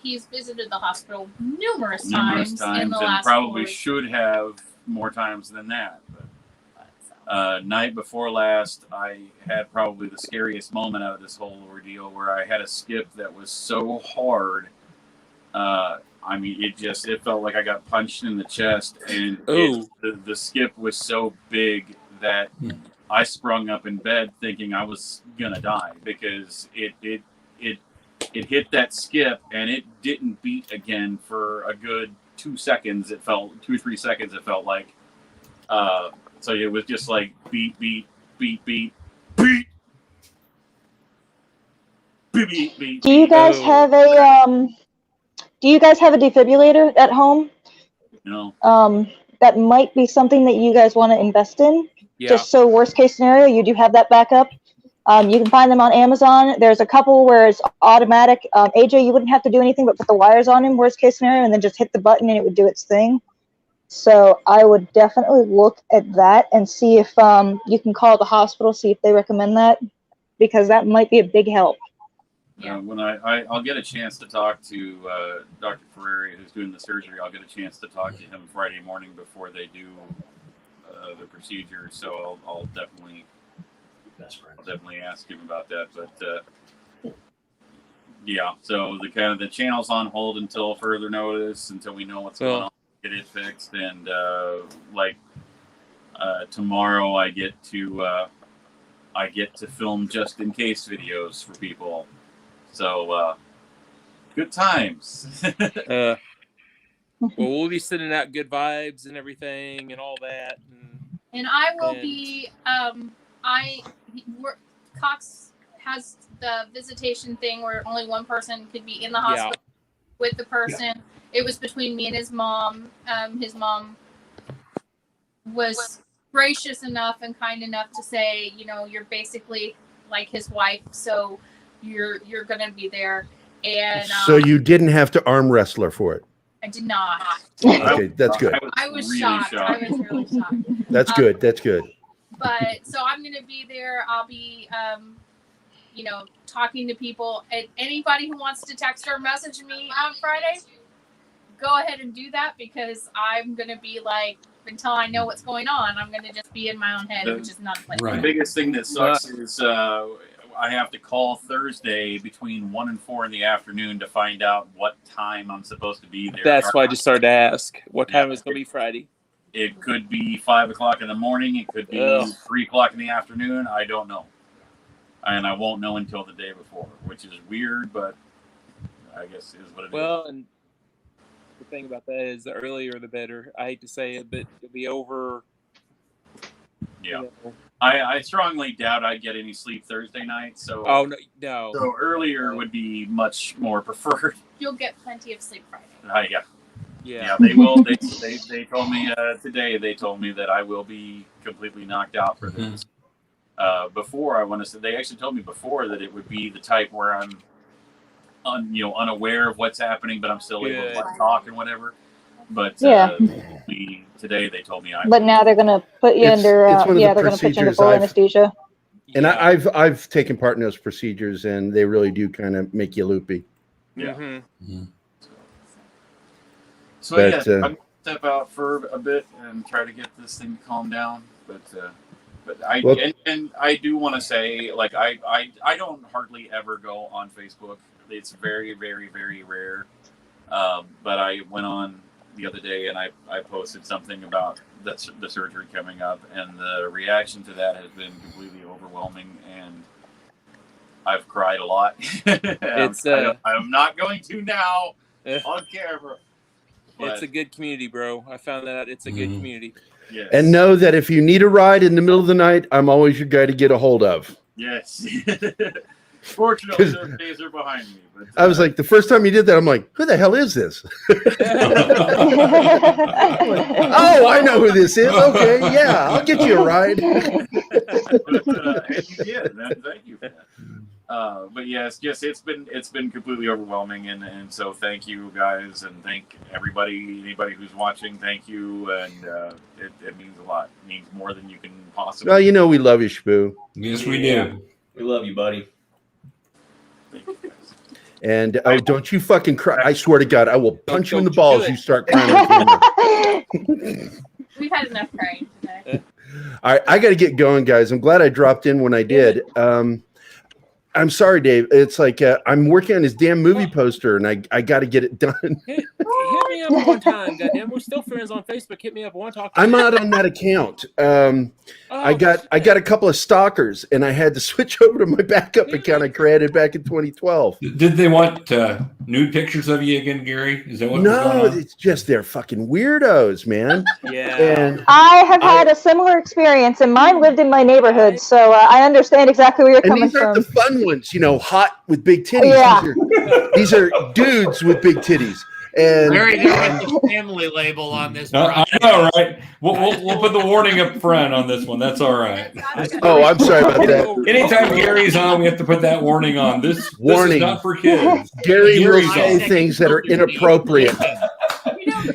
he's visited the hospital numerous times in the and last probably 4 weeks. should have more times than that. But night before last, I had probably the scariest moment out of this whole ordeal, where I had a skip that was so hard. It felt like I got punched in the chest, and the skip was so big that I sprung up in bed thinking I was gonna die, because it hit that skip and it didn't beat again for a good 2 seconds. 2-3 seconds. It felt like. So it was just like beat, beat, beat, beat, beat, beat, beat, beat. Do you guys have a defibrillator at home? No. That might be something that you guys want to invest in. Yeah. Just so worst case scenario, you do have that backup. You can find them on Amazon. There's a couple where it's automatic. AJ, you wouldn't have to do anything but put the wires on him, worst case scenario, and then just hit the button and it would do its thing. So I would definitely look at that and see if you can call the hospital, see if they recommend that, because that might be a big help. When I'll get a chance to talk to Dr. Ferrari, who's doing the surgery, I'll get a chance to talk to him Friday morning before they do the procedure. So I'll definitely ask him about that. But yeah, so the channel's on hold until further notice, until we know what's going on, get it fixed, and tomorrow I get to film just in case videos for people. So good times. Well, we'll be sending out good vibes and everything and all that. And I will be. Cox has the visitation thing where only one person could be in the hospital with the person. Yeah. It was between me and his mom. His mom was gracious enough and kind enough to say, you're basically like his wife, so you're gonna be there. And so you didn't have to arm wrestle her for it. I did not. Okay, that's good. I was really shocked. I was really shocked. That's good. That's good. But so I'm gonna be there. I'll be, talking to people. And anybody who wants to text or message me on Friday, go ahead and do that, because I'm gonna be like, until I know what's going on, I'm gonna just be in my own head, which is not a place. Right. The biggest thing that sucks is I have to call Thursday between 1 and 4 in the afternoon to find out what time I'm supposed to be there. That's why I just started to ask what time it's going to be Friday. It could be 5 o'clock in the morning. It could be 3 o'clock in the afternoon. I don't know. And I won't know until the day before, which is weird, but I guess is what it is. Well, and the thing about that is the earlier the better. I hate to say it, but it'll be over. Yeah. I strongly doubt I'd get any sleep Thursday night. So no. So earlier would be much more preferred. You'll get plenty of sleep Friday. Yeah, they will. They told me today. They told me that I will be completely knocked out for this. Before, I want to say they actually told me before that it would be the type where I'm, unaware of what's happening, but I'm still able to talk and whatever. But today they told me But now they're going to put you under. They're going to put you under full anesthesia. And I've taken part in those procedures, and they really do kind of make you loopy. Yeah. Mm-hmm. So I'm gonna step out for a bit and try to get this thing to calm down. But I do want to say, like, I don't hardly ever go on Facebook. It's very, very, very rare. But I went on the other day and I posted something about the surgery coming up, and the reaction to that has been completely overwhelming, and I've cried a lot. I'm not going to now on camera. It's a good community, bro. I found that out. It's a good community. Yes. And know that if you need a ride in the middle of the night, I'm always your guy to get a hold of. Yes. Fortunately, those days are behind me. But, I was like, the first time you did that, I'm like, who the hell is this? Oh, I know who this is. Okay, yeah, I'll get you a ride. And you did. Thank you for that. But yes, it's been completely overwhelming, and so thank you guys, and thank anybody who's watching. Thank you, and it means a lot. It means more than you can possibly. Well, we love you, Shboo. Yes, we do. We love you, buddy. Thank you, guys. And don't you fucking cry! I swear to God, I will punch you in the balls. You start crying on camera. We've had enough crying today. All right, I got to get going, guys. I'm glad I dropped in when I did. I'm sorry, Dave. It's like I'm working on this damn movie poster, and I got to get it done. Hit me up one time, goddamn. We're still friends on Facebook. Hit me up one time. I'm not on that account. I got a couple of stalkers, and I had to switch over to my backup account I created back in 2012. Did they want nude pictures of you again, Gary? Is that what? No, it's just they're fucking weirdos, man. Yeah. And I have had a similar experience, and mine lived in my neighborhood, so I understand exactly where you're coming these aren't from. the fun ones, hot with big titties. Yeah. These are dudes with big titties. And Larry, there was a family label on this. I know, right? We'll put the warning up front on this one. That's all right. oh, I'm sorry about that. Anytime Gary's on, we have to put that warning on. This Warning. is not for kids. Gary will Gary's say on. things that are inappropriate.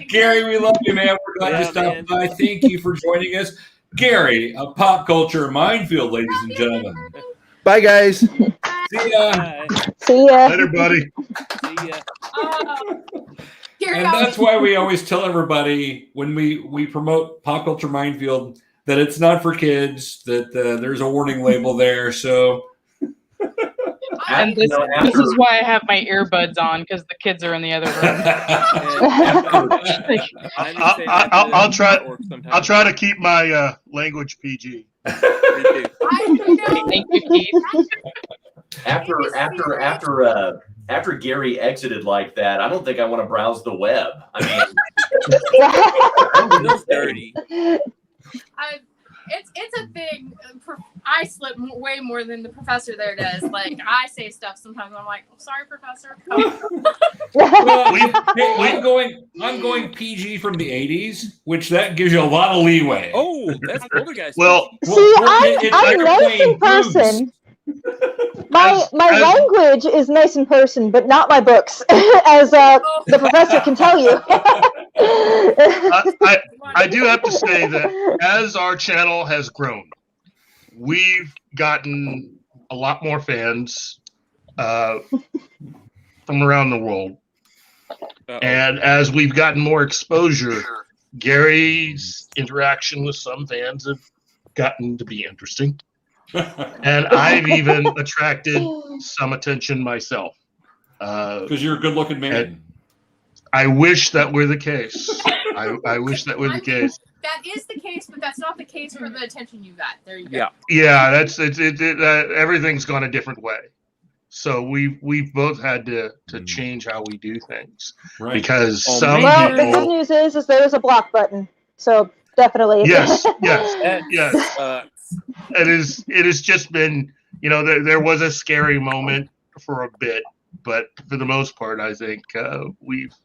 Gary, we love you, man. We're glad you stopped by. Thank you for joining us. Gary, a pop culture minefield, ladies and gentlemen. Bye, guys. See ya. See ya. Later, buddy. See ya. Gary, And that's why we always tell everybody when we promote Pop Culture Minefield that it's not for kids, that there's a warning label there. So, And this is why I have my earbuds on, because the kids are in the other room. I'll try to keep my language PG. Thank you, Pete. After Gary exited like that, I don't think I want to browse the web. I mean, Feels dirty. It's a thing. I slip way more than the professor there does. Like, I say stuff sometimes. I'm like, oh, sorry, professor. Well, I'm going PG from the 80s, which that gives you a lot of leeway. Oh, that's older guys. Well, See, I'm nice in person. My language is nice in person, but not my books, as the professor can tell you. I do have to say that as our channel has grown, we've gotten a lot more fans from around the world. And as we've gotten more exposure, Gary's interaction with some fans have gotten to be interesting. And I've even attracted some attention myself. Because you're a good-looking man. I wish that were the case. I wish that were the case. That is the case, but that's not the case for the attention you got. There you go. Yeah. Yeah, that's everything's gone a different way. So we've both had to change how we do things, Right. Because Well, some the people. good news is there's a block button, so definitely. Yes. Uh, It has just been, there was a scary moment for a bit, but for the most part, I think we've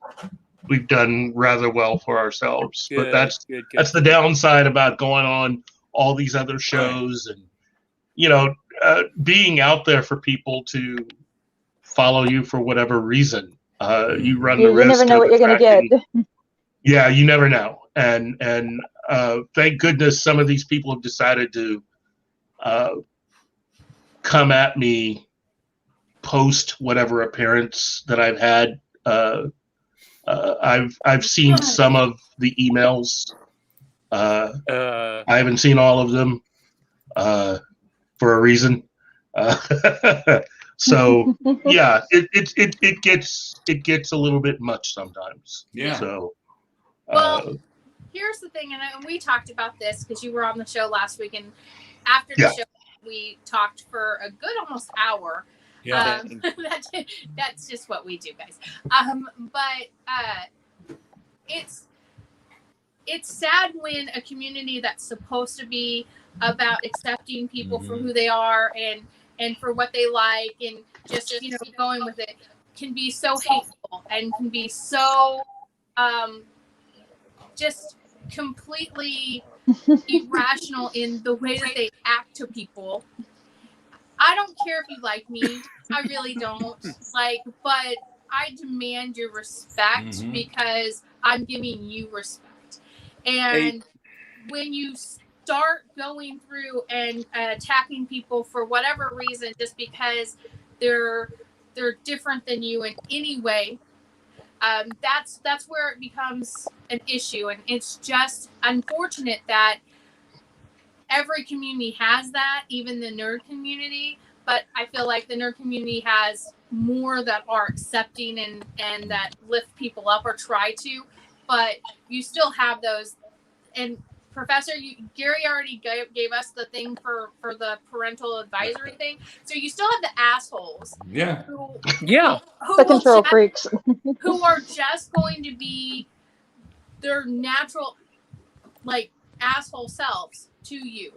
done rather well for ourselves. Good, but that's good. the downside about going on all these other shows and being out there for people to follow you for whatever reason. You run the risk. You never know what you're going to get. Yeah, you never know. And thank goodness some of these people have decided to come at me post whatever appearance that I've had. I've seen some of the emails. I haven't seen all of them for a reason. So yeah, it gets a little bit much sometimes. Yeah. So. Well, here's the thing, and we talked about this because you were on the show last week, and after the show, we talked for a good almost hour. Yeah. That's just what we do, guys. But it's sad when a community that's supposed to be about accepting people for who they are and for what they like and just going with it can be so hateful and can be so just completely irrational in the way that they act to people. I don't care if you like me. I really don't. But I demand your respect because I'm giving you respect. And when you start going through and attacking people for whatever reason, just because they're different than you in any way, that's where it becomes an issue. And it's just unfortunate that every community has that, even the nerd community. But I feel like the nerd community has more that are accepting and that lift people up or try to. But you still have those. And Professor, Gary already gave us the thing for the parental advisory thing. So you still have the assholes. Yeah. Who The control freaks. Who are just going to be their natural, asshole selves to you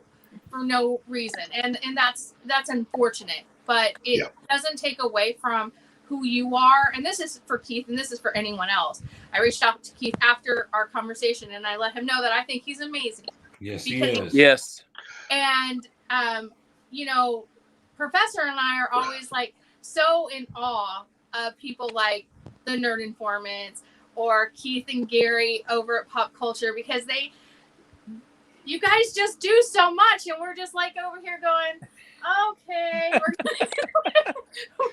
for no reason. And that's unfortunate. But it doesn't take away from who you are. And this is for Keith, and this is for anyone else. I reached out to Keith after our conversation, and I let him know that I think he's amazing. Yes, he is. Yes. And, you know, Professor and I are always like so in awe of people like the Nerd Informants or Keith and Gary over at Pop Culture, because you guys just do so much, and we're just like over here going, okay.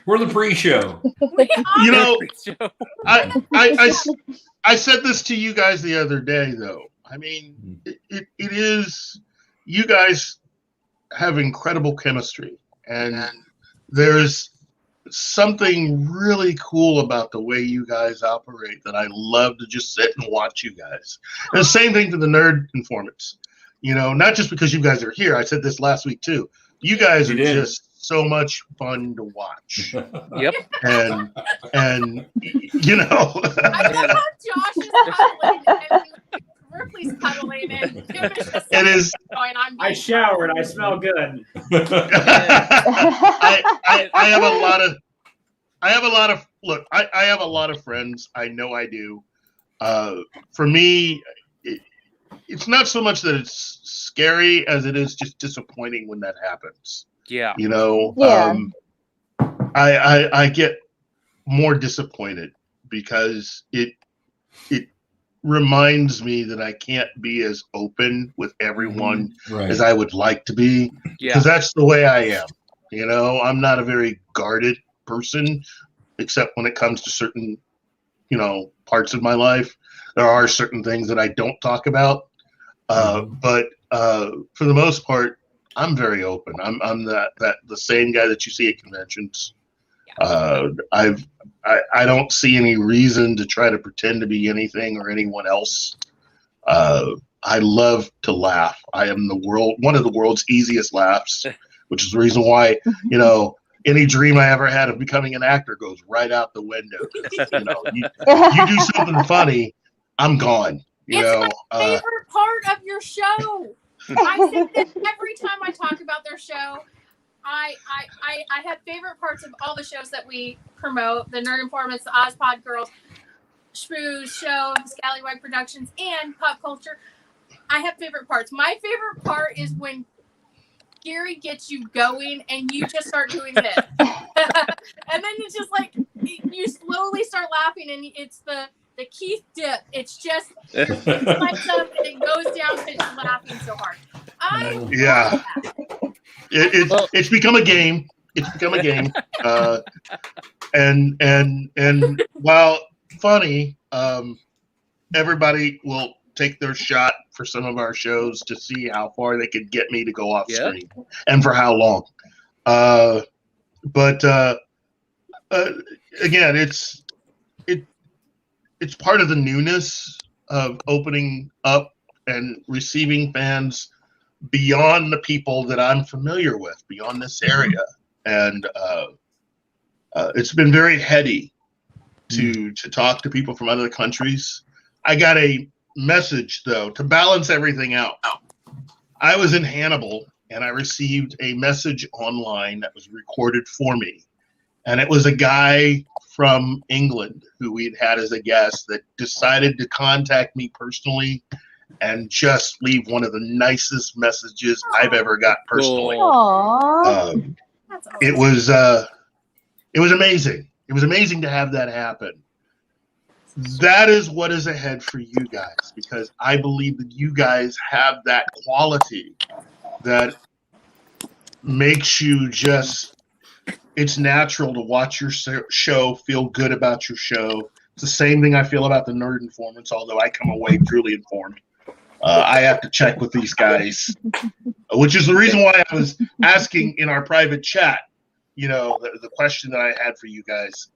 We're the pre-show. You know, I said this to you guys the other day, though. I mean, it is, you guys have incredible chemistry, and there's something really cool about the way you guys operate that I love to just sit and watch you guys. And the same thing for the Nerd Informants. You know, not just because you guys are here. I said this last week too. You guys are just so much fun to watch. Yep. And you know. I love how Josh is cuddling and Ripley's cuddling and Tim is just it is. Going, I showered. I smell good. I have a lot of. I have a lot of friends. I know I do. For me, it's not so much that it's scary as it is just disappointing when that happens. Yeah. You know, I get more disappointed because it reminds me that I can't be as open with everyone as I would like to be. Because that's the way I am. You know, I'm not a very guarded person, except when it comes to certain, you know, parts of my life. There are certain things that I don't talk about. But for the most part, I'm very open. I'm the same guy that you see at conventions. I don't see any reason to try to pretend to be anything or anyone else. I love to laugh. I am one of the world's easiest laughs, which is the reason why, you know, any dream I ever had of becoming an actor goes right out the window. You know, you do something funny, I'm gone. You know, my favorite part of your show. I think that every time I talk about their show, I have favorite parts of all the shows that we promote: the Nerd Informants, the Ozpod Girls, Shrews Show, Scallywag Productions, and Pop Culture. I have favorite parts. My favorite part is when Gary gets you going and you just start doing this, and then it's just like you slowly start laughing, and it's the Keith dip. It's just your face lights up and it goes down because you're laughing so hard. It's become a game. It's become a game. And while funny, everybody will take their shot for some of our shows to see how far they could get me to go off screen and for how long. But again, it's part of the newness of opening up and receiving fans beyond the people that I'm familiar with, beyond this area. And it's been very heady to talk to people from other countries. I got a message, though, to balance everything out. I was in Hannibal, and I received a message online that was recorded for me. And it was a guy from England who we'd had as a guest that decided to contact me personally and just leave one of the nicest messages I've ever got personally. It was amazing. It was amazing to have that happen. That is what is ahead for you guys, because I believe that you guys have that quality that makes you just, it's natural to watch your show, feel good about your show. It's the same thing I feel about the Nerd Informants, although I come away truly informed. I have to check with these guys, which is the reason why I was asking in our private chat, you know, the question that I had for you guys.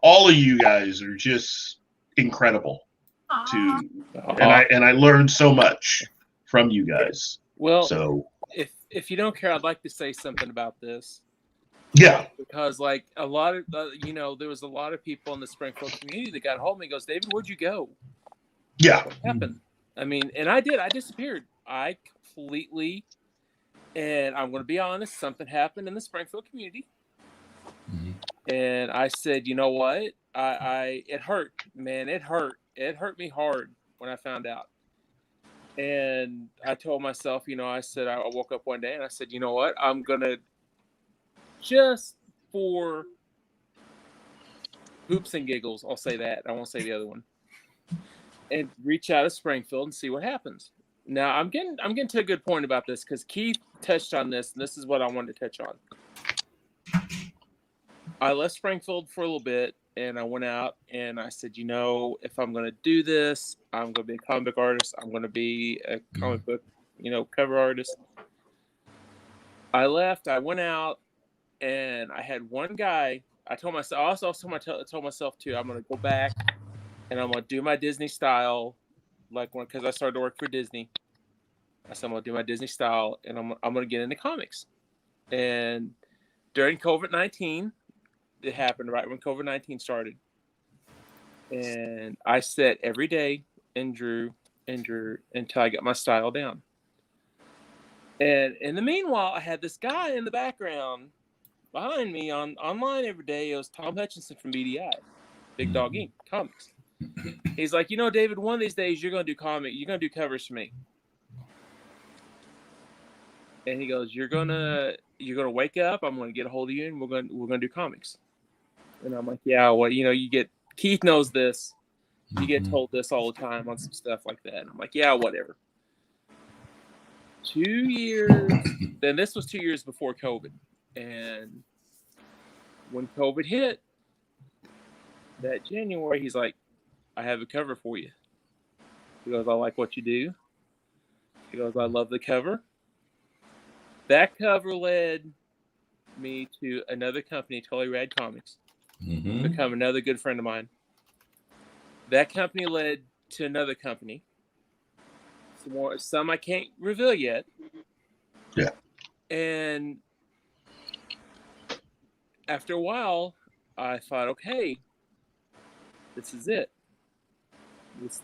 All of you guys are just incredible. And I learned so much from you guys. Well, so if you don't care, I'd like to say something about this. Yeah. Because like a lot of there was a lot of people in the Springfield community that got a hold of me and goes, David, where'd you go? Yeah. What happened? I mean, and I disappeared. I completely And I'm going to be honest, something happened in the Springfield community. And I said, you know what? It hurt, man. It hurt. It hurt me hard when I found out. And I told myself, I said, I woke up one day and I said, you know what? I'm going to, just for hoops and giggles, I'll say that. I won't say the other one. And reach out to Springfield and see what happens. Now, I'm getting to a good point about this because Keith touched on this, and this is what I wanted to touch on. I left Springfield for a little bit, and I went out, and I said, if I'm going to do this, I'm going to be a comic book artist. I'm going to be a comic book, cover artist. I left. I went out, and I had one guy. I told myself, I also told myself, too, I'm going to go back, and I'm going to do my Disney style, because I started to work for Disney. I said, I'm going to do my Disney style, and I'm going to get into comics. And during COVID-19, it happened right when COVID-19 started. And I sat every day and drew until I got my style down. And in the meanwhile, I had this guy in the background behind me online every day. It was Tom Hutchinson from BDI, Big Dog Inc. Comics. He's like, David, one of these days you're going to do covers for me. And he goes, you're gonna wake up. I'm gonna get a hold of you, and we're gonna do comics. And I'm like, yeah, well, Keith knows this. You get told this all the time on some stuff like that. And I'm like, yeah, whatever. 2 years. Then this was 2 years before COVID, and when COVID hit that January, he's like, I have a cover for you. He goes, I like what you do. He goes, I love the cover. That cover led me to another company, Totally Rad Comics, become another good friend of mine. That company led to another company. Some I can't reveal yet. Yeah. And after a while, I thought, okay, this is it.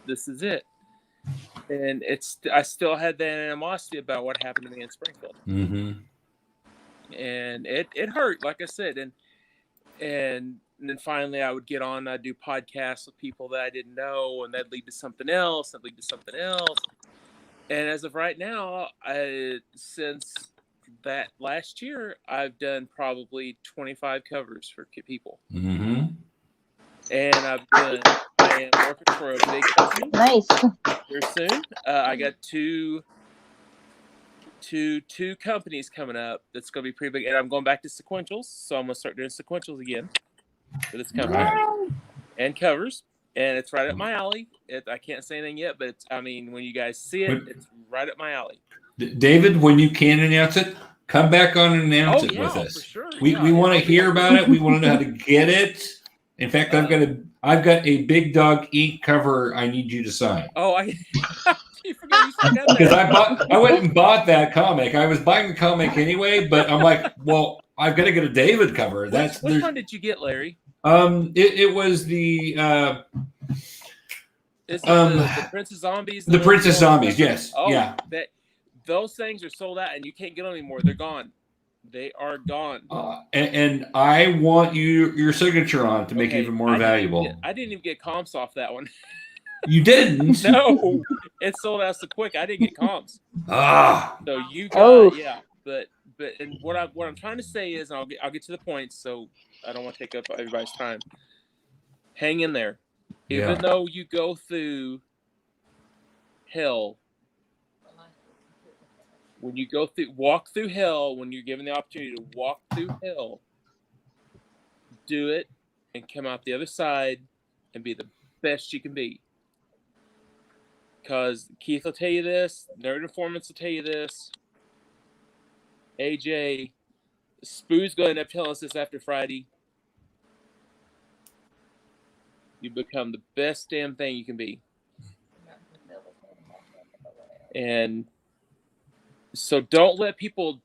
This is it. And I still had that animosity about what happened to me in Springfield. And it hurt, like I said. And then finally I would get on, I'd do podcasts with people that I didn't know, and that'd lead to something else, And as of right now, since that last year, I've done probably 25 covers for people. And I am working for a big company. Nice. Here soon. I got two companies coming up that's going to be pretty big. And I'm going back to sequentials. So I'm going to start doing sequentials again for this company. And covers. And it's right up my alley. I can't say anything yet, but when you guys see it, it's right up my alley. David, when you can announce it, come back on and announce it with us. For sure. We want to hear about it. We want to know how to get it. In fact, I've got a Big Dog Inc. cover I need you to sign. Oh, you forgot you still got that. Because I went and bought that comic. I was buying the comic anyway, but I'm like, well, I've got to get a David cover. Which one did you get, Larry? It was the the Prince of Zombies. The Prince of Zombies, yes. Oh, yeah. Those things are sold out, and you can't get them anymore. They're gone. They are gone. And I want your signature on it to make it even more valuable. I didn't even get comps off that one. You didn't? No, it sold out so quick. I didn't get comps. So you got but and what I'm trying to say is, and I'll get to the point, so I don't want to take up everybody's time. Hang in there, even though you go through hell. When you walk through hell, when you're given the opportunity to walk through hell, do it and come out the other side and be the best you can be. Because Keith will tell you this, Nerd Informants will tell you this, AJ, Spoo's going to end up telling us this after Friday. You become the best damn thing you can be. And so don't let people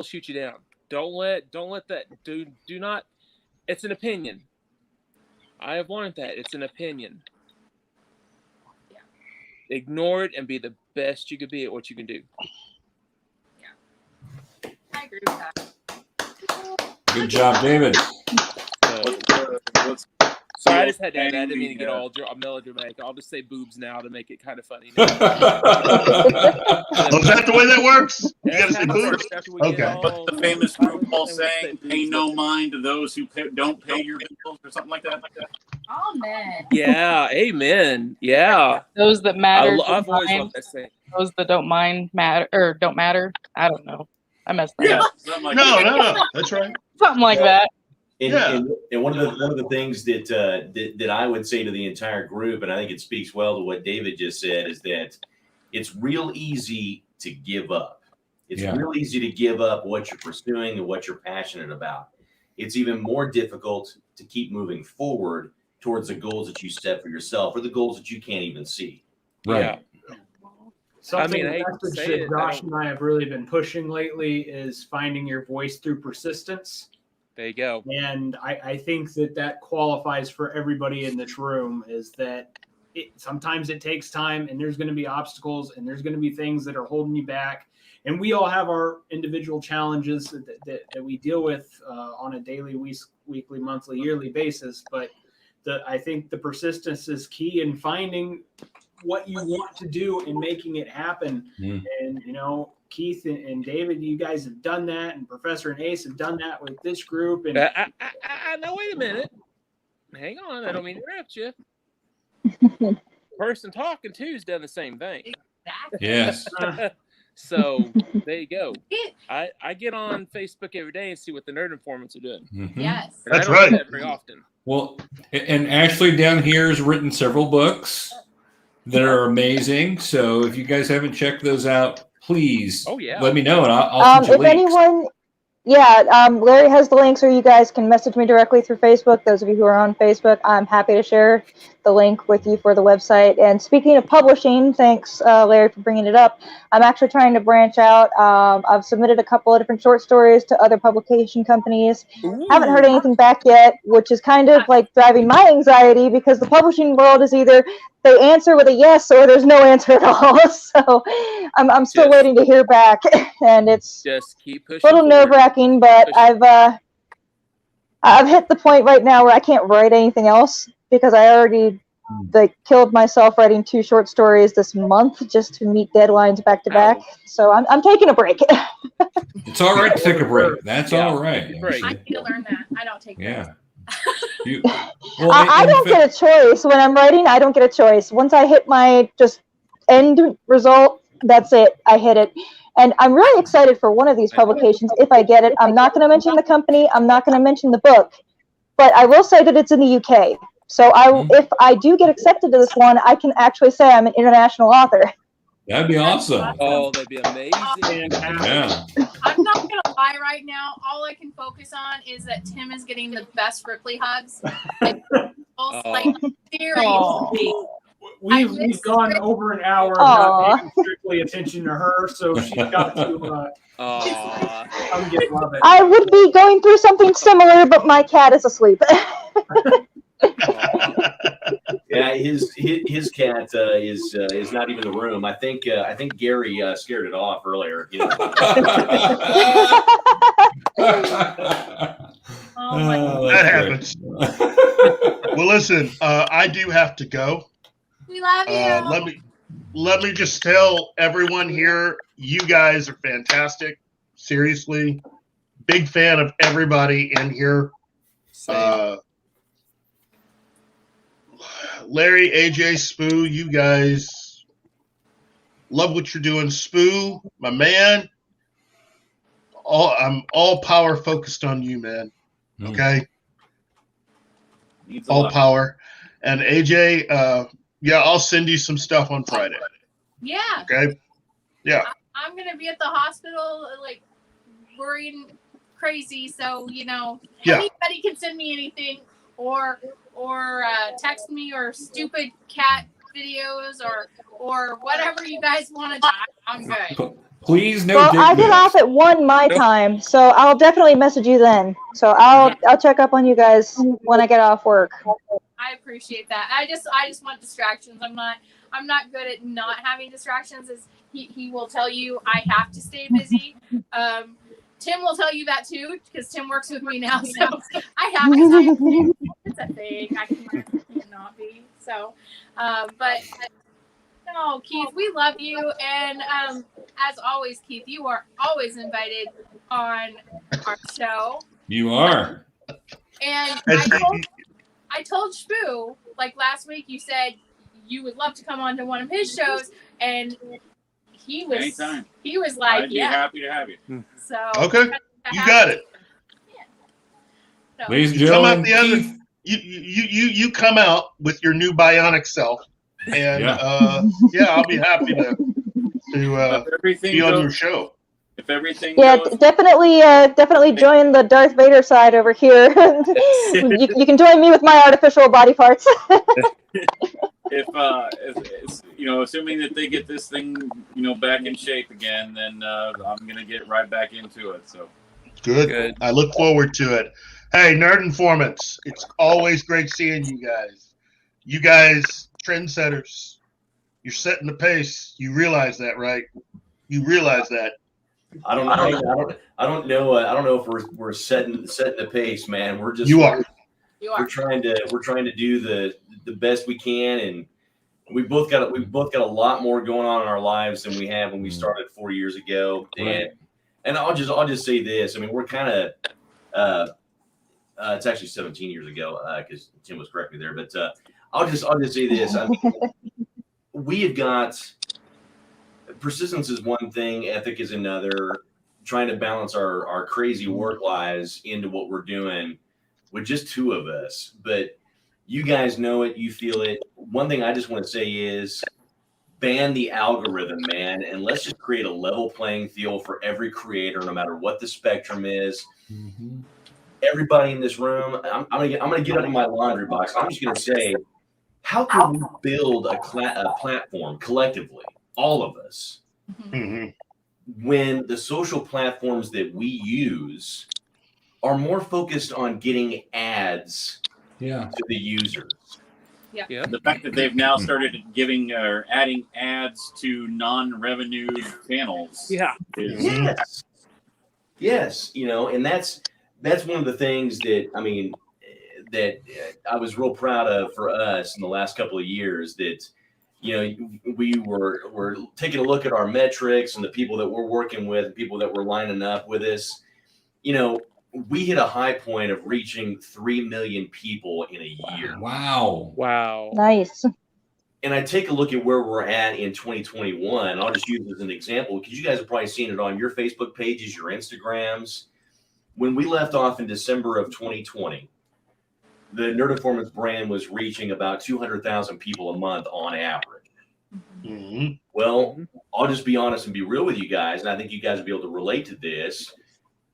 shoot you down. Don't let that do not. It's an opinion. I have learned that it's an opinion. Yeah. Ignore it and be the best you can be at what you can do. my group chat. Good job, David. Sorry, I just had to add that. I didn't mean to get all melodramatic. I'll just say boobs now to make it kind of funny. Oh, is that the way that works? You gotta say boobs? Okay. But the famous RuPaul saying, pay no mind to those who don't pay your bills or something like that. Amen. Yeah, amen. Yeah. Those that matter. I've don't always mind. loved that saying. Those that don't mind matter or don't matter. I don't know. I messed that up. No, that's right. Something like that. And one of the things that I would say to the entire group, and I think it speaks well to what David just said, is that it's real easy to give up. It's real easy to give up what you're pursuing and what you're passionate about. It's even more difficult to keep moving forward towards the goals that you set for yourself or the goals that you can't even see. Right. Something I hate to message say that it, Josh and I have really been pushing lately is finding your voice through persistence. There you go. And I think that qualifies for everybody in this room, is that sometimes it takes time, and there's going to be obstacles, and there's going to be things that are holding you back. And we all have our individual challenges that we deal with on a daily, weekly, monthly, yearly basis. But I think the persistence is key in finding what you want to do and making it happen. And, Keith and David, you guys have done that, and Professor and Ace have done that with this group. And no, wait a minute. Hang on. I don't mean to interrupt you. Person talking too's done the same thing. Yes. So there you go. I get on Facebook every day and see what the Nerd Informants are doing. Yes. And that's right. Do that very often. Well, and Ashley down here has written several books that are amazing. So if you guys haven't checked those out, please let me know, and I'll send you links. Larry has the links, or you guys can message me directly through Facebook. Those of you who are on Facebook, I'm happy to share the link with you for the website. And speaking of publishing, thanks, Larry, for bringing it up. I'm actually trying to branch out. I've submitted a couple of different short stories to other publication companies. Haven't heard anything back yet, which is kind of like driving my anxiety, because the publishing world is either they answer with a yes or there's no answer at all. So I'm still waiting to hear back, and it's just keep pushing. A little nerve-wracking, but I've hit the point right now where I can't write anything else, because I already killed myself writing 2 short stories this month just to meet deadlines back to back. So I'm taking a break. It's all right to take a break. That's all right. I need to learn that. I don't take breaks. I don't get a choice when I'm writing. I don't get a choice. Once I hit my just end result, that's it. I hit it. And I'm really excited for one of these publications if I get it. I'm not going to mention the company. I'm not going to mention the book. But I will say that it's in the UK. So if I do get accepted to this one, I can actually say I'm an international author. That'd be awesome. Oh, that'd be amazing. Yeah. I'm not going to lie right now. All I can focus on is that Tim is getting the best Ripley hugs. Seriously. We've gone over an hour of not paying strictly attention to her, so she's got to come get love it. I would be going through something similar, but my cat is asleep. Yeah, his cat is not even in the room. I think Gary scared it off earlier. That happens. Well, listen, I do have to go. We love you. Let me just tell everyone here, you guys are fantastic. Seriously, big fan of everybody in here. Larry, AJ, Spoo, you guys love what you're doing. Spoo, my man. I'm all power focused on you, man. Okay. All power. And AJ, I'll send you some stuff on Friday. Yeah. Okay. Yeah. I'm gonna be at the hospital, worrying crazy. So anybody can send me anything, or text me, or stupid cat videos, or whatever you guys want to do. I'm good. Please, no. Well, I get off at 1 my time, so I'll definitely message you then. So I'll check up on you guys when I get off work. I appreciate that. I just want distractions. I'm not good at not having distractions. As he will tell you, I have to stay busy. Tim will tell you that too, because Tim works with me now. So it's a thing. I cannot be. So, but no, Keith, we love you. And as always, Keith, you are always invited on our show. You are. And I told Shpoo, like last week, you said you would love to come on to one of his shows, and he was Anytime. He was like, I'd be happy to have you. So okay, you got it. So, Ladies and You come out gentlemen, the other. Keith, You come out with your new bionic self, and I'll be happy to be on your show. If everything goes, definitely join the Darth Vader side over here. you can join me with my artificial body parts. if assuming that they get this thing, back in shape again, then I'm gonna get right back into it. So good. I look forward to it. Hey, Nerd Informants, it's always great seeing you guys. You guys, trendsetters, you're setting the pace. You realize that, right? You realize that. I don't know. I don't know if we're setting the pace, man. We're just we're trying to do the best we can, and we both got a lot more going on in our lives than we had when we started 4 years ago. And I'll just say this. I mean, we're kind of it's actually 17 years ago because Tim was correcting me there. But I'll just say this. I mean, we have got. Persistence is one thing, ethic is another. Trying to balance our crazy work lives into what we're doing with just two of us. But you guys know it, you feel it. One thing I just want to say is ban the algorithm, man, and let's just create a level playing field for every creator, no matter what the spectrum is. Mm-hmm. Everybody in this room, I'm gonna get up in my laundry box. I'm just gonna say, how can we build a platform collectively? All of us. Mm-hmm. When the social platforms that we use are more focused on getting ads to the users. Yeah. The fact that they've now started giving or adding ads to non-revenue channels. Yeah. Yes. And that's one of the things that I was real proud of for us in the last couple of years, that we were taking a look at our metrics and the people that we're working with, and people that were lining up with us. We hit a high point of reaching 3 million people in a year. Wow. Nice. And I take a look at where we're at in 2021. I'll just use it as an example, because you guys have probably seen it on your Facebook pages, your Instagrams. When we left off in December of 2020, the Nerd Informants brand was reaching about 200,000 people a month on average. Mm-hmm. Well, I'll just be honest and be real with you guys, and I think you guys will be able to relate to this.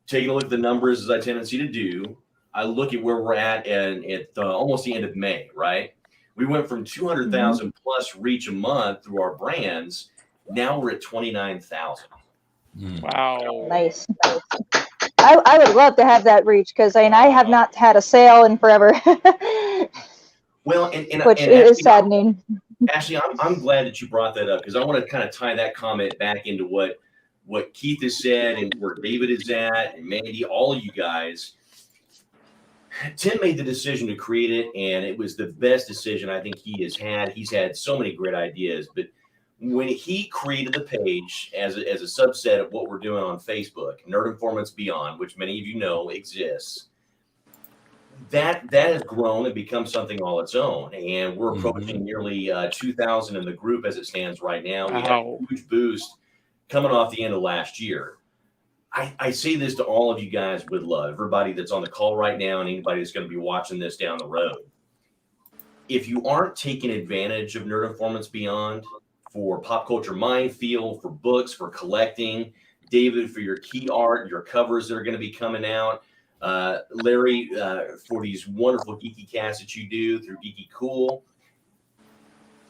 Taking a look at the numbers, as I tendency to do, I look at where we're at almost the end of May, right? We went from 200,000 plus reach a month through our brands. Now we're at 29,000. Wow. Nice. I would love to have that reach, because I have not had a sale in forever. Well, which is saddening. Ashley, I'm glad that you brought that up, because I want to kind of tie that comment back into what Keith has said and where David is at, and Mandy, all of you guys. Tim made the decision to create it, and it was the best decision I think he has had. He's had so many great ideas, but when he created the page as a subset of what we're doing on Facebook, Nerd Informants Beyond, which many of you know exists, that has grown and become something all its own. And we're approaching nearly 2,000 in the group as it stands right now. We had a huge boost coming off the end of last year. I say this to all of you guys with love, everybody that's on the call right now and anybody that's going to be watching this down the road. If you aren't taking advantage of Nerd Informants Beyond for pop culture minefield, for books, for collecting, David, for your key art, your covers that are going to be coming out, Larry, for these wonderful geeky casts that you do through GeekyKOOL.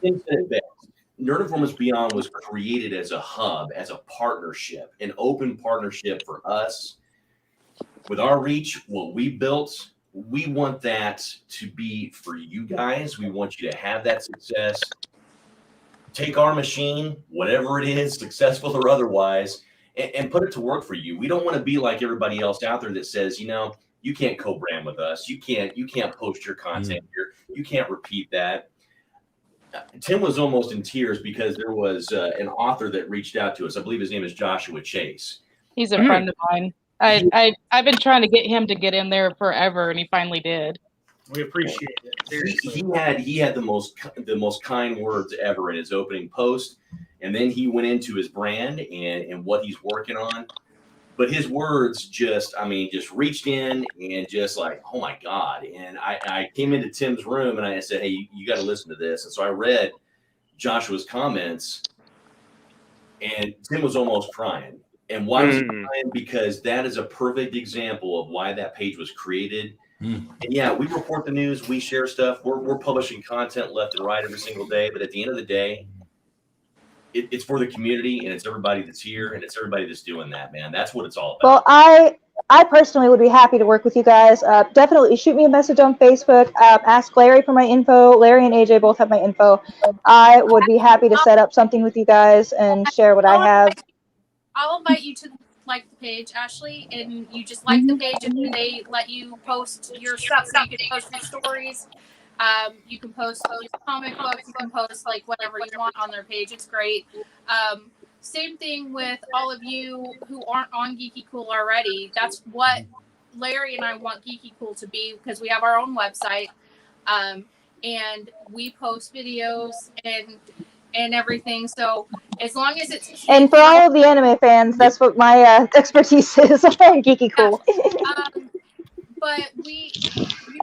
Nerd Informants Beyond was created as a hub, as a partnership, an open partnership for us. With our reach, what we built, we want that to be for you guys. We want you to have that success. Take our machine, whatever it is, successful or otherwise, and put it to work for you. We don't want to be like everybody else out there that says, you can't co-brand with us. You can't post your content here. You can't repeat that. Tim was almost in tears because there was an author that reached out to us. I believe his name is Joshua Chase. He's a friend of mine. I've been trying to get him to get in there forever, and he finally did. We appreciate it. Seriously. He had the most kind words ever in his opening post, and then he went into his brand and what he's working on. But his words just reached in and just like, oh my God. And I came into Tim's room and I said, hey, you got to listen to this. And so I read Joshua's comments, and Tim was almost crying. And why was he crying? Because that is a perfect example of why that page was created. And yeah, we report the news, we share stuff, we're publishing content left and right every single day. But at the end of the day, it's for the community, and it's everybody that's here, and it's everybody that's doing that, man. That's what it's all about. Well, I personally would be happy to work with you guys. Definitely shoot me a message on Facebook. Ask Larry for my info. Larry and AJ both have my info. I would be happy to set up something with you guys and share what I have. I'll invite you to like the page, Ashley, and you just like the page, and then they let you post your stuff. So you can post your stories. You can post your comic books. You can post like whatever you want on their page. It's great. Same thing with all of you who aren't on Geeky Kool already. That's what Larry and I want Geeky Kool to be, because we have our own website, and we post videos and everything. So as long as it's and for all of the anime fans, that's what my expertise is on Geeky Kool. But you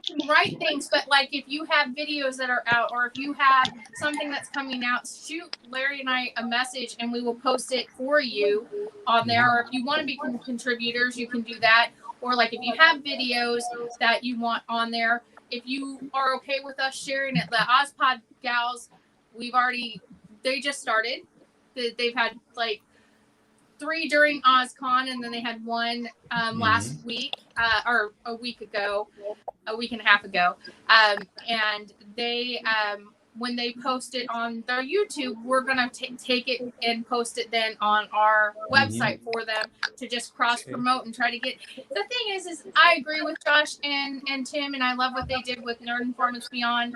can write things, but like if you have videos that are out, or if you have something that's coming out, shoot Larry and I a message and we will post it for you on there. Or if you want to be contributors, you can do that. Or like if you have videos that you want on there, if you are okay with us sharing it, the Ozpod gals, they just started. They've had like 3 during OzCon, and then they had 1 last week, or a week and a half ago. And they, when they post it on their YouTube, we're going to take it and post it then on our website for them to just cross promote and try to get. The thing is I agree with Josh and Tim, and I love what they did with Nerd Informants Beyond,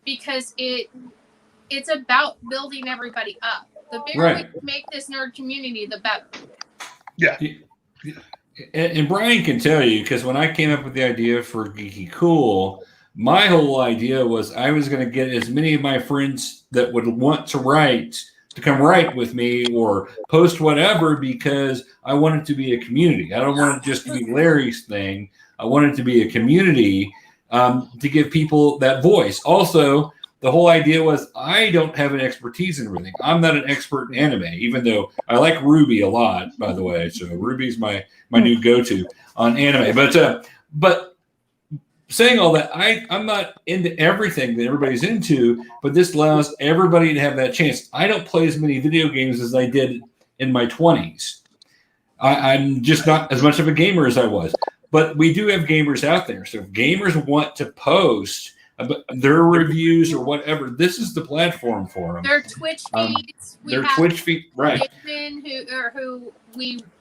because it's about building everybody up. The bigger we can make this nerd community, the better. Yeah. And Brian can tell you, because when I came up with the idea for Geeky Kool, my whole idea was I was going to get as many of my friends that would want to write to come write with me or post whatever, because I want it to be a community. I don't want it just to be Larry's thing. I want it to be a community to give people that voice. Also, the whole idea was I don't have an expertise in everything. I'm not an expert in anime, even though I like Ruby a lot, by the way. So Ruby's my new go-to on anime. But saying all that, I'm not into everything that everybody's into, but this allows everybody to have that chance. I don't play as many video games as I did in my 20s. I'm just not as much of a gamer as I was. But we do have gamers out there. So if gamers want to post their reviews or whatever, this is the platform for them. Their Twitch feeds. Twitch feed, right?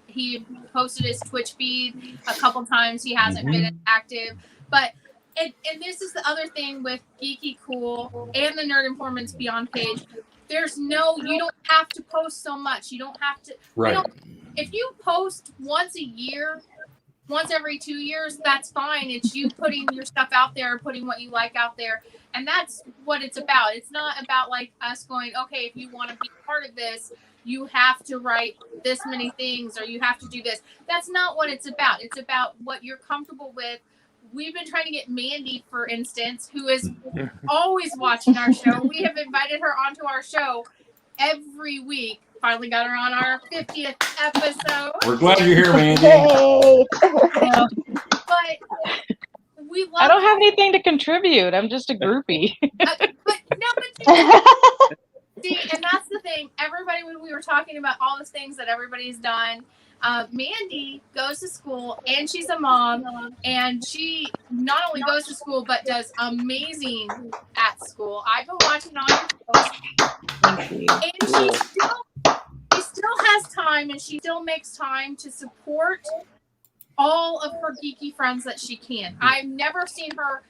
He posted his Twitch feed a couple times. He hasn't been active, but and this is the other thing with Geeky Kool and the Nerd Informants Beyond page. You don't have to post so much. You don't have to. Right. If you post once a year, once every 2 years, that's fine. It's you putting your stuff out there, putting what you like out there. And that's what it's about. It's not about like us going, okay, if you want to be part of this, you have to write this many things or you have to do this. That's not what it's about. It's about what you're comfortable with. We've been trying to get Mandy, for instance, who is always watching our show. We have invited her onto our show every week. Finally got her on our 50th episode. We're glad you're here, Mandy. But we love I don't have anything to contribute. I'm just a groupie. See, and that's the thing. Everybody, when we were talking about all the things that everybody's done, Mandy goes to school and she's a mom, and she not only goes to school but does amazing at school. I've been watching all your shows, and she's still still has time and she still makes time to support all of her geeky friends that she can. I've never seen her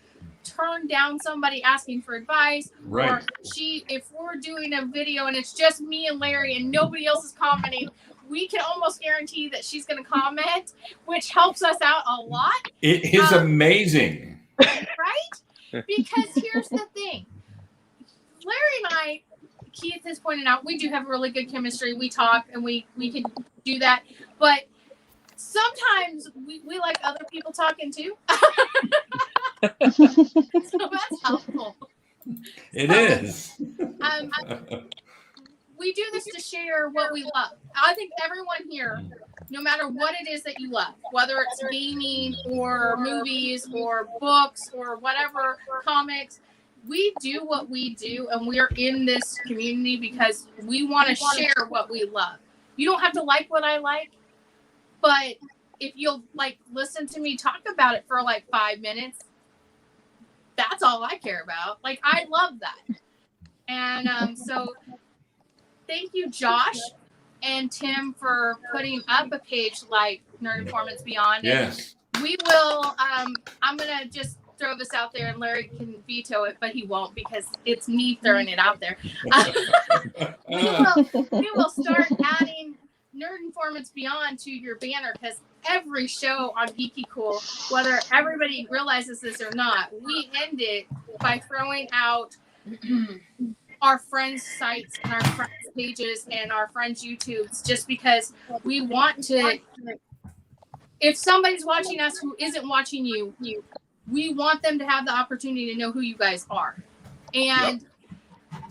turn down somebody asking for advice. Right. Or if we're doing a video and it's just me and Larry and nobody else is commenting, we can almost guarantee that she's going to comment, which helps us out a lot. It is amazing. Right? Because here's the thing. Larry and I, Keith has pointed out, we do have really good chemistry. We talk and we can do that. But sometimes we like other people talking too. So that's helpful. It is. We do this to share what we love. I think everyone here, no matter what it is that you love, whether it's gaming or movies or books or whatever, comics, we do what we do, and we're in this community because we want to share what we love. You don't have to like what I like, but if you'll listen to me talk about it for 5 minutes, that's all I care about. I love that. And so thank you, Josh and Tim, for putting up a page like Nerd Informants Beyond. Yes. And we will, I'm going to just throw this out there, and Larry can veto it, but he won't because it's me throwing it out there. We will start adding Nerd Informants Beyond to your banner, because every show on Geeky Cool, whether everybody realizes this or not, we end it by throwing out our friends' sites and our friends' pages and our friends' YouTubes, just because we want to, if somebody's watching us who isn't watching you, we want them to have the opportunity to know who you guys are. And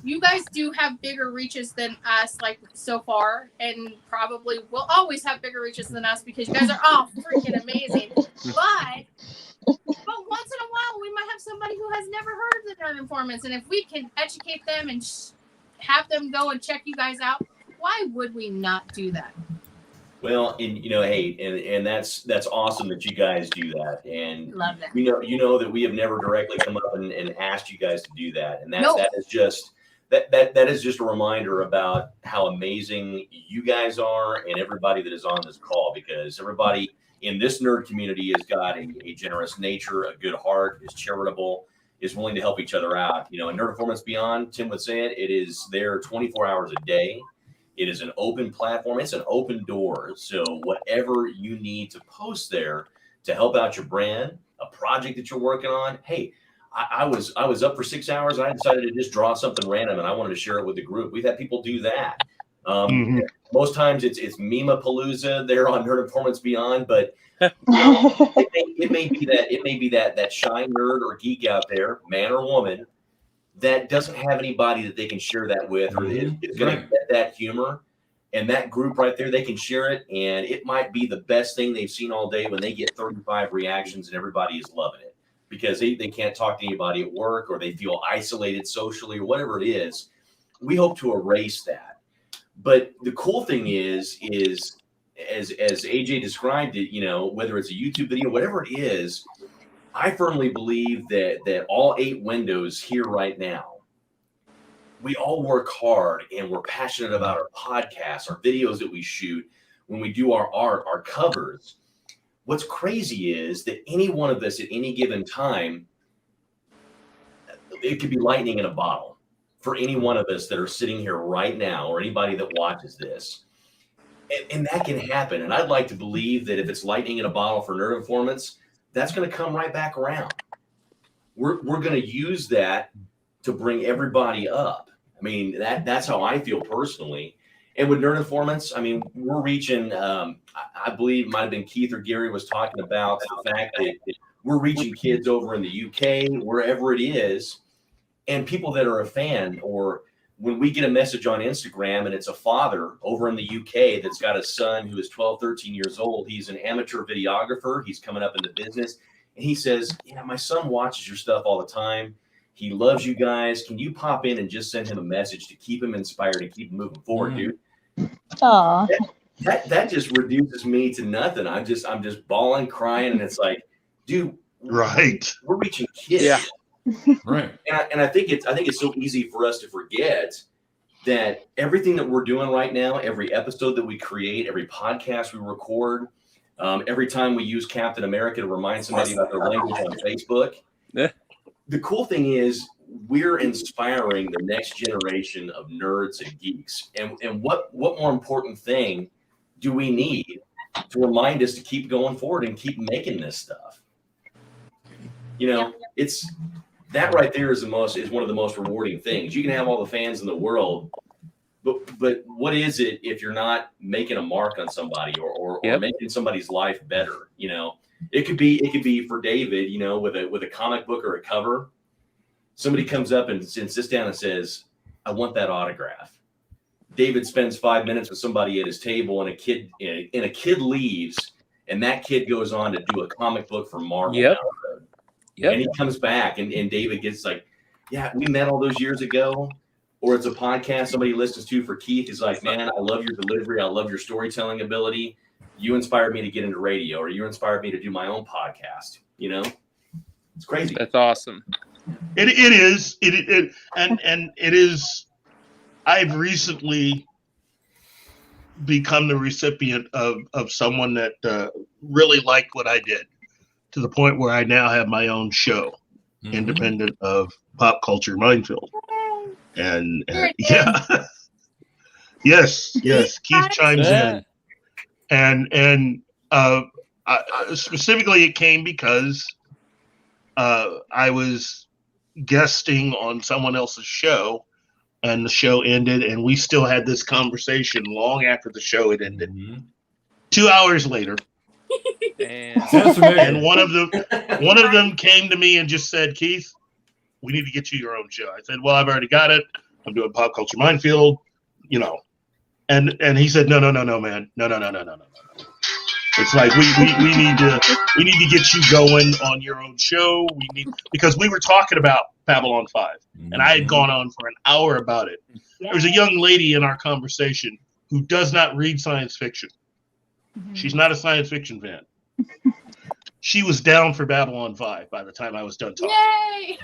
you guys do have bigger reaches than us, so far, and probably will always have bigger reaches than us because you guys are all freaking amazing. But once in a while, we might have somebody who has never heard of the Nerd Informants, and if we can educate them and have them go and check you guys out, why would we not do that? Well, and hey, and that's awesome that you guys do that, and love that. You know that we have never directly come up and asked you guys to do that, and Nope. that is just that is just a reminder about how amazing you guys are and everybody that is on this call, because everybody in this nerd community has got a generous nature, a good heart, is charitable, is willing to help each other out. In Nerd Informants Beyond, Tim would say it is there 24 hours a day. It is an open platform. It's an open door. So whatever you need to post there to help out your brand, a project that you're working on. Hey, I was up for 6 hours. And I decided to just draw something random, and I wanted to share it with the group. We've had people do that. Most times it's Meme-a-palooza there on Nerd Informants Beyond, but it may be that shy nerd or geek out there, man or woman, that doesn't have anybody that they can share that with, or is going to get that humor. And that group right there, they can share it, and it might be the best thing they've seen all day when they get 35 reactions and everybody is loving it, because they can't talk to anybody at work, or they feel isolated socially, or whatever it is. We hope to erase that. But the cool thing is as AJ described it, whether it's a YouTube video, whatever it is, I firmly believe that all 8 windows here right now, we all work hard and we're passionate about our podcasts, our videos that we shoot, when we do our art, our covers. What's crazy is that any one of us at any given time, it could be lightning in a bottle for any one of us that are sitting here right now, or anybody that watches this. And that can happen. And I'd like to believe that if it's lightning in a bottle for Nerd Informants, that's going to come right back around. We're going to use that to bring everybody up. I mean, that's how I feel personally. And with Nerd Informants, I mean, we're reaching, I believe it might have been Keith or Gary was talking about the fact that we're reaching kids over in the UK, wherever it is, and people that are a fan, or when we get a message on Instagram and it's a father over in the UK that's got a son who is 12, 13 years old. He's an amateur videographer. He's coming up into business. And he says, my son watches your stuff all the time. He loves you guys. Can you pop in and just send him a message to keep him inspired and keep him moving forward, dude? Aw. That just reduces me to nothing. I'm just bawling, crying. And it's like, dude, right. We're reaching kids. Yeah. Right. And I think it's so easy for us to forget that everything that we're doing right now, every episode that we create, every podcast we record, every time we use Captain America to remind somebody about their language on Facebook. Yeah. The cool thing is we're inspiring the next generation of nerds and geeks. And what more important thing do we need to remind us to keep going forward and keep making this stuff? You know, it's that right there is one of the most rewarding things. You can have all the fans in the world, but what is it if you're not making a mark on somebody or making somebody's life better? You know, it could be for David, you know, with a comic book or a cover. Somebody comes up and sits down and says, I want that autograph. David spends 5 minutes with somebody at his table, and a kid leaves, and that kid goes on to do a comic book for Marvel. Yep. And he comes back, and David gets like, yeah, we met all those years ago. Or it's a podcast somebody listens to for Keith. He's like, man, I love your delivery. I love your storytelling ability. You inspired me to get into radio, or you inspired me to do my own podcast. You know, it's crazy. That's awesome. It is. And it is. I've recently become the recipient of someone that really liked what I did, to the point where I now have my own show, independent of Pop Culture Minefield. And yeah, yes, Keith chimes in, and specifically it came because I was guesting on someone else's show, and the show ended, and we still had this conversation long after the show had ended. 2 hours later, and one of them came to me and just said, Keith, we need to get you your own show. I said, well, I've already got it. I'm doing Pop Culture Minefield, you know. And he said, no, man. No. It's like we need to get you going on your own show. Because we were talking about Babylon 5, and I had gone on for an hour about it. There was a young lady in our conversation who does not read science fiction. She's not a science fiction fan. She was down for Babylon 5 by the time I was done talking. Yay!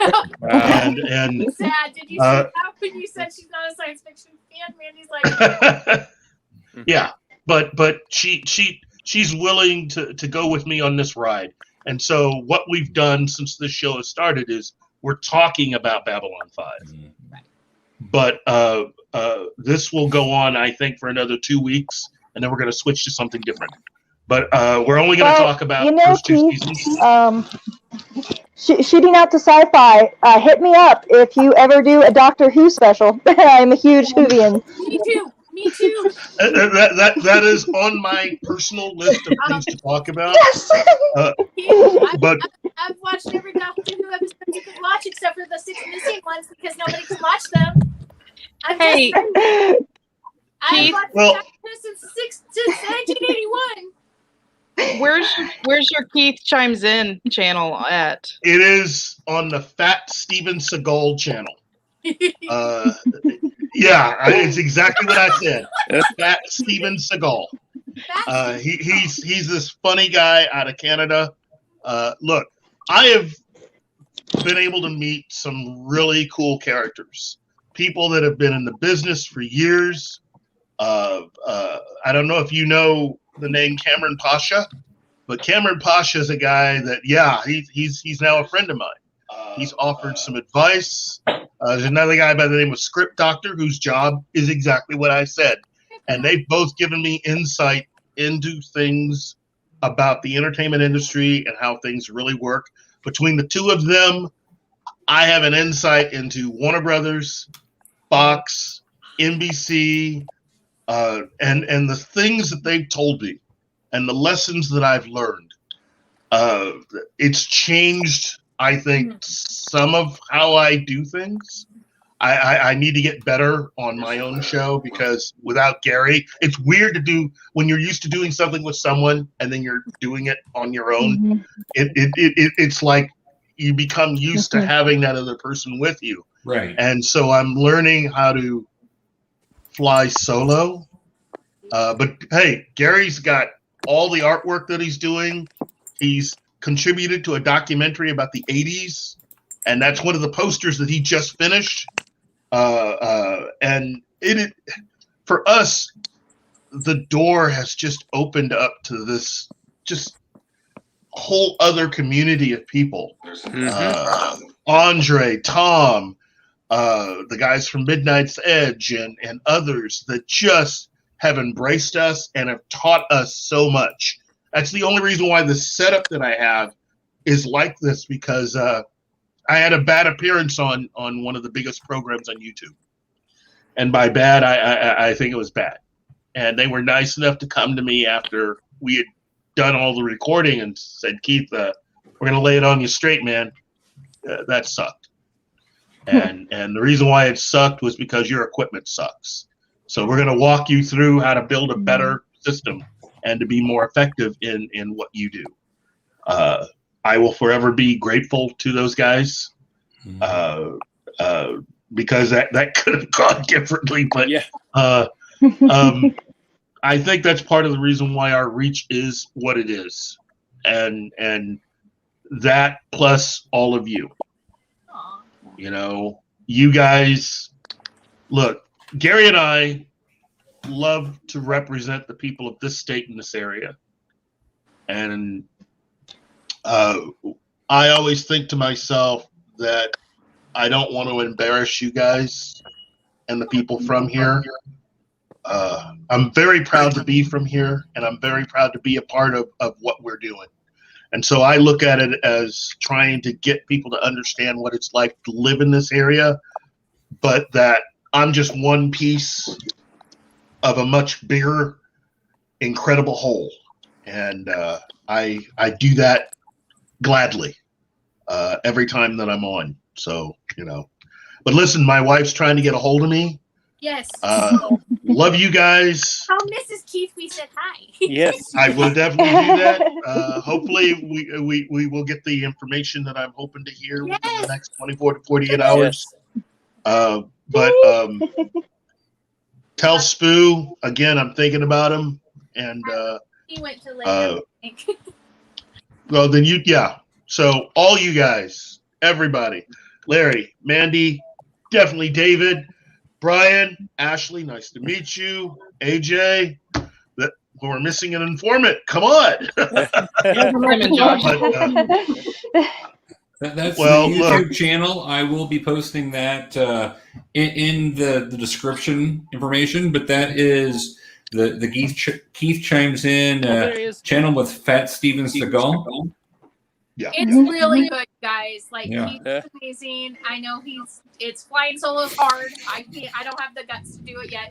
and sad. Did you see that when you said she's not a science fiction fan? Mandy's like, yeah, but she's willing to go with me on this ride. And so what we've done since this show has started is we're talking about Babylon 5. But this will go on, I think, for another 2 weeks, and then we're going to switch to something different. But we're only going to talk about those 2 seasons. Shooting out to sci-fi, hit me up if you ever do a Doctor Who special. I'm a huge Whovian. Me too. That is on my personal list of things to talk about. Yes. I've watched every Doctor Who episode you could watch, except for the 6 missing ones because nobody can watch them. I've watched Doctor Who since 1981. Where's your Keith Chimes In channel at? It is on the Fat Steven Seagal channel. Yeah, it's exactly what I said. Fat Steven Seagal. He's this funny guy out of Canada. Look, I have been able to meet some really cool characters. People that have been in the business for years. I don't know if you know the name Cameron Pasha, but Cameron Pasha is a guy that, he's now a friend of mine. He's offered some advice. There's another guy by the name of Script Doctor whose job is exactly what I said. And they've both given me insight into things about the entertainment industry and how things really work. Between the two of them, I have an insight into Warner Brothers, Fox, NBC, and the things that they've told me and the lessons that I've learned. It's changed, I think, some of how I do things. I need to get better on my own show because without Gary, it's weird to do when you're used to doing something with someone and then you're doing it on your own. It's like you become used to having that other person with you. Right. And so I'm learning how to fly solo. But hey, Gary's got all the artwork that he's doing. He's contributed to a documentary about the 80s, and that's one of the posters that he just finished. And for us, the door has just opened up to this just whole other community of people. Andre, Tom, the guys from Midnight's Edge, and others that just have embraced us and have taught us so much. That's the only reason why the setup that I have is like this, because I had a bad appearance on one of the biggest programs on YouTube. And by bad, I think it was bad. And they were nice enough to come to me after we had done all the recording and said, Keith, we're going to lay it on you straight, man. That sucked. And the reason why it sucked was because your equipment sucks. So we're going to walk you through how to build a better system and to be more effective in what you do. I will forever be grateful to those guys because that could have gone differently. But I think that's part of the reason why our reach is what it is. And that plus all of you. You know, you guys, look, Gary and I love to represent the people of this state and this area. And I always think to myself that I don't want to embarrass you guys and the people from here. I'm very proud to be from here, and I'm very proud to be a part of what we're doing. And so I look at it as trying to get people to understand what it's like to live in this area, but that I'm just one piece of a much bigger, incredible whole. And I do that gladly every time that I'm on. So, you know. But listen, my wife's trying to get a hold of me. Yes. Love you guys. Tell Mrs. Keith we said hi. Yes. I will definitely do that. Hopefully we will get the information that I'm hoping to hear within the next 24 to 48 hours. But tell Spoo, again, I'm thinking about him. And he went to Lego. well, then so all you guys, everybody, Larry, Mandy, definitely David, Brian, Ashley, nice to meet you. AJ, we're missing an informant. Come on. That's the YouTube channel. I will be posting that in the description information, but that is the Keith Chimes In channel with Fat Steven Seagal. Yeah. It's really good, guys. Like he's amazing. I know it's flying solo hard. I don't have the guts to do it yet.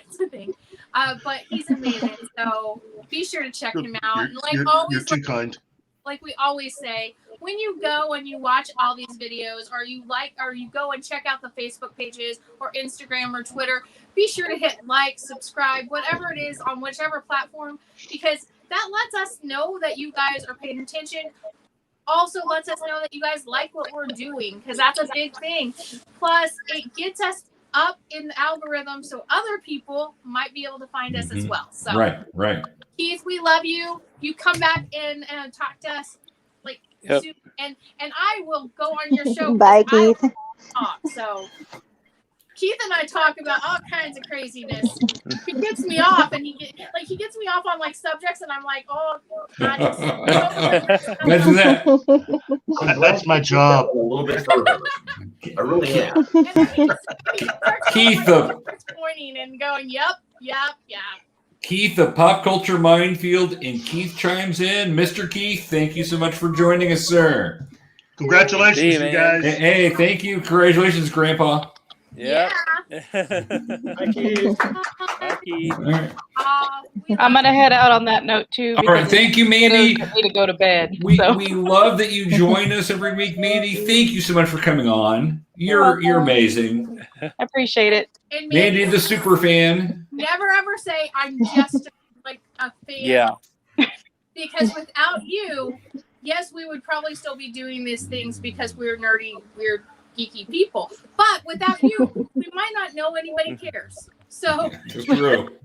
It's a thing. But he's amazing. So be sure to check him out. And you're too kind. Like we always say, when you go and you watch all these videos, or you go and check out the Facebook pages or Instagram or Twitter, be sure to hit like, subscribe, whatever it is on whichever platform, because that lets us know that you guys are paying attention. Also lets us know that you guys like what we're doing, because that's a big thing. Plus, it gets us up in the algorithm so other people might be able to find us as well. So Right. Keith, we love you. You come back and talk to us soon, and I will go on your show. Bye, Keith. So Keith and I talk about all kinds of craziness. He gets me off, and he gets me off on subjects, and I'm like, oh, God, Imagine that. That's my job. A little bit further. I really am. Keith, pointing and going, yep. Keith, the pop culture minefield, and Keith Chimes In. Mr. Keith, thank you so much for joining us, sir. Congratulations, you guys. Hey, thank you. Congratulations, Grandpa. Yeah. Hi, Keith. I'm gonna head out on that note too. All right, thank you, Mandy. I need to go to bed. We love that you join us every week, Mandy. Thank you so much for coming on. You're amazing. I appreciate it. And Mandy, the super fan. Never ever say I'm just a fan. Yeah. Because without you, yes, we would probably still be doing these things because we're nerdy, we're geeky people. But without you, we might not know anybody cares. So it's true.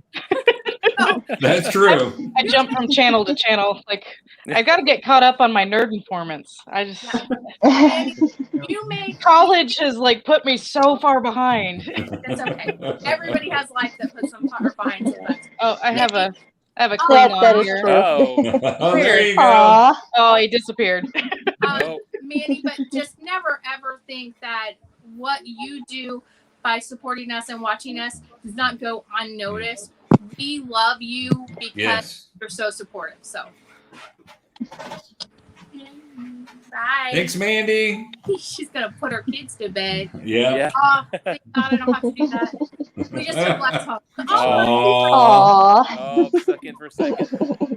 That's true. I jump from channel to channel. Like, I got to get caught up on my nerd informants. I just You make college has like put me so far behind. That's okay. Everybody has life that puts them far behind sometimes. Oh, I have a that Klingon is here. true. Oh, there you go. Aw. Oh, he disappeared. Manny, but just never ever think that what you do by supporting us and watching us does not go unnoticed. We love you because you're so supportive. So, bye. Thanks, Mandy. She's gonna put her kids to bed. Yeah. Oh, thank God I don't have to do that. We just took last home. Aw. Oh, stuck in for a second.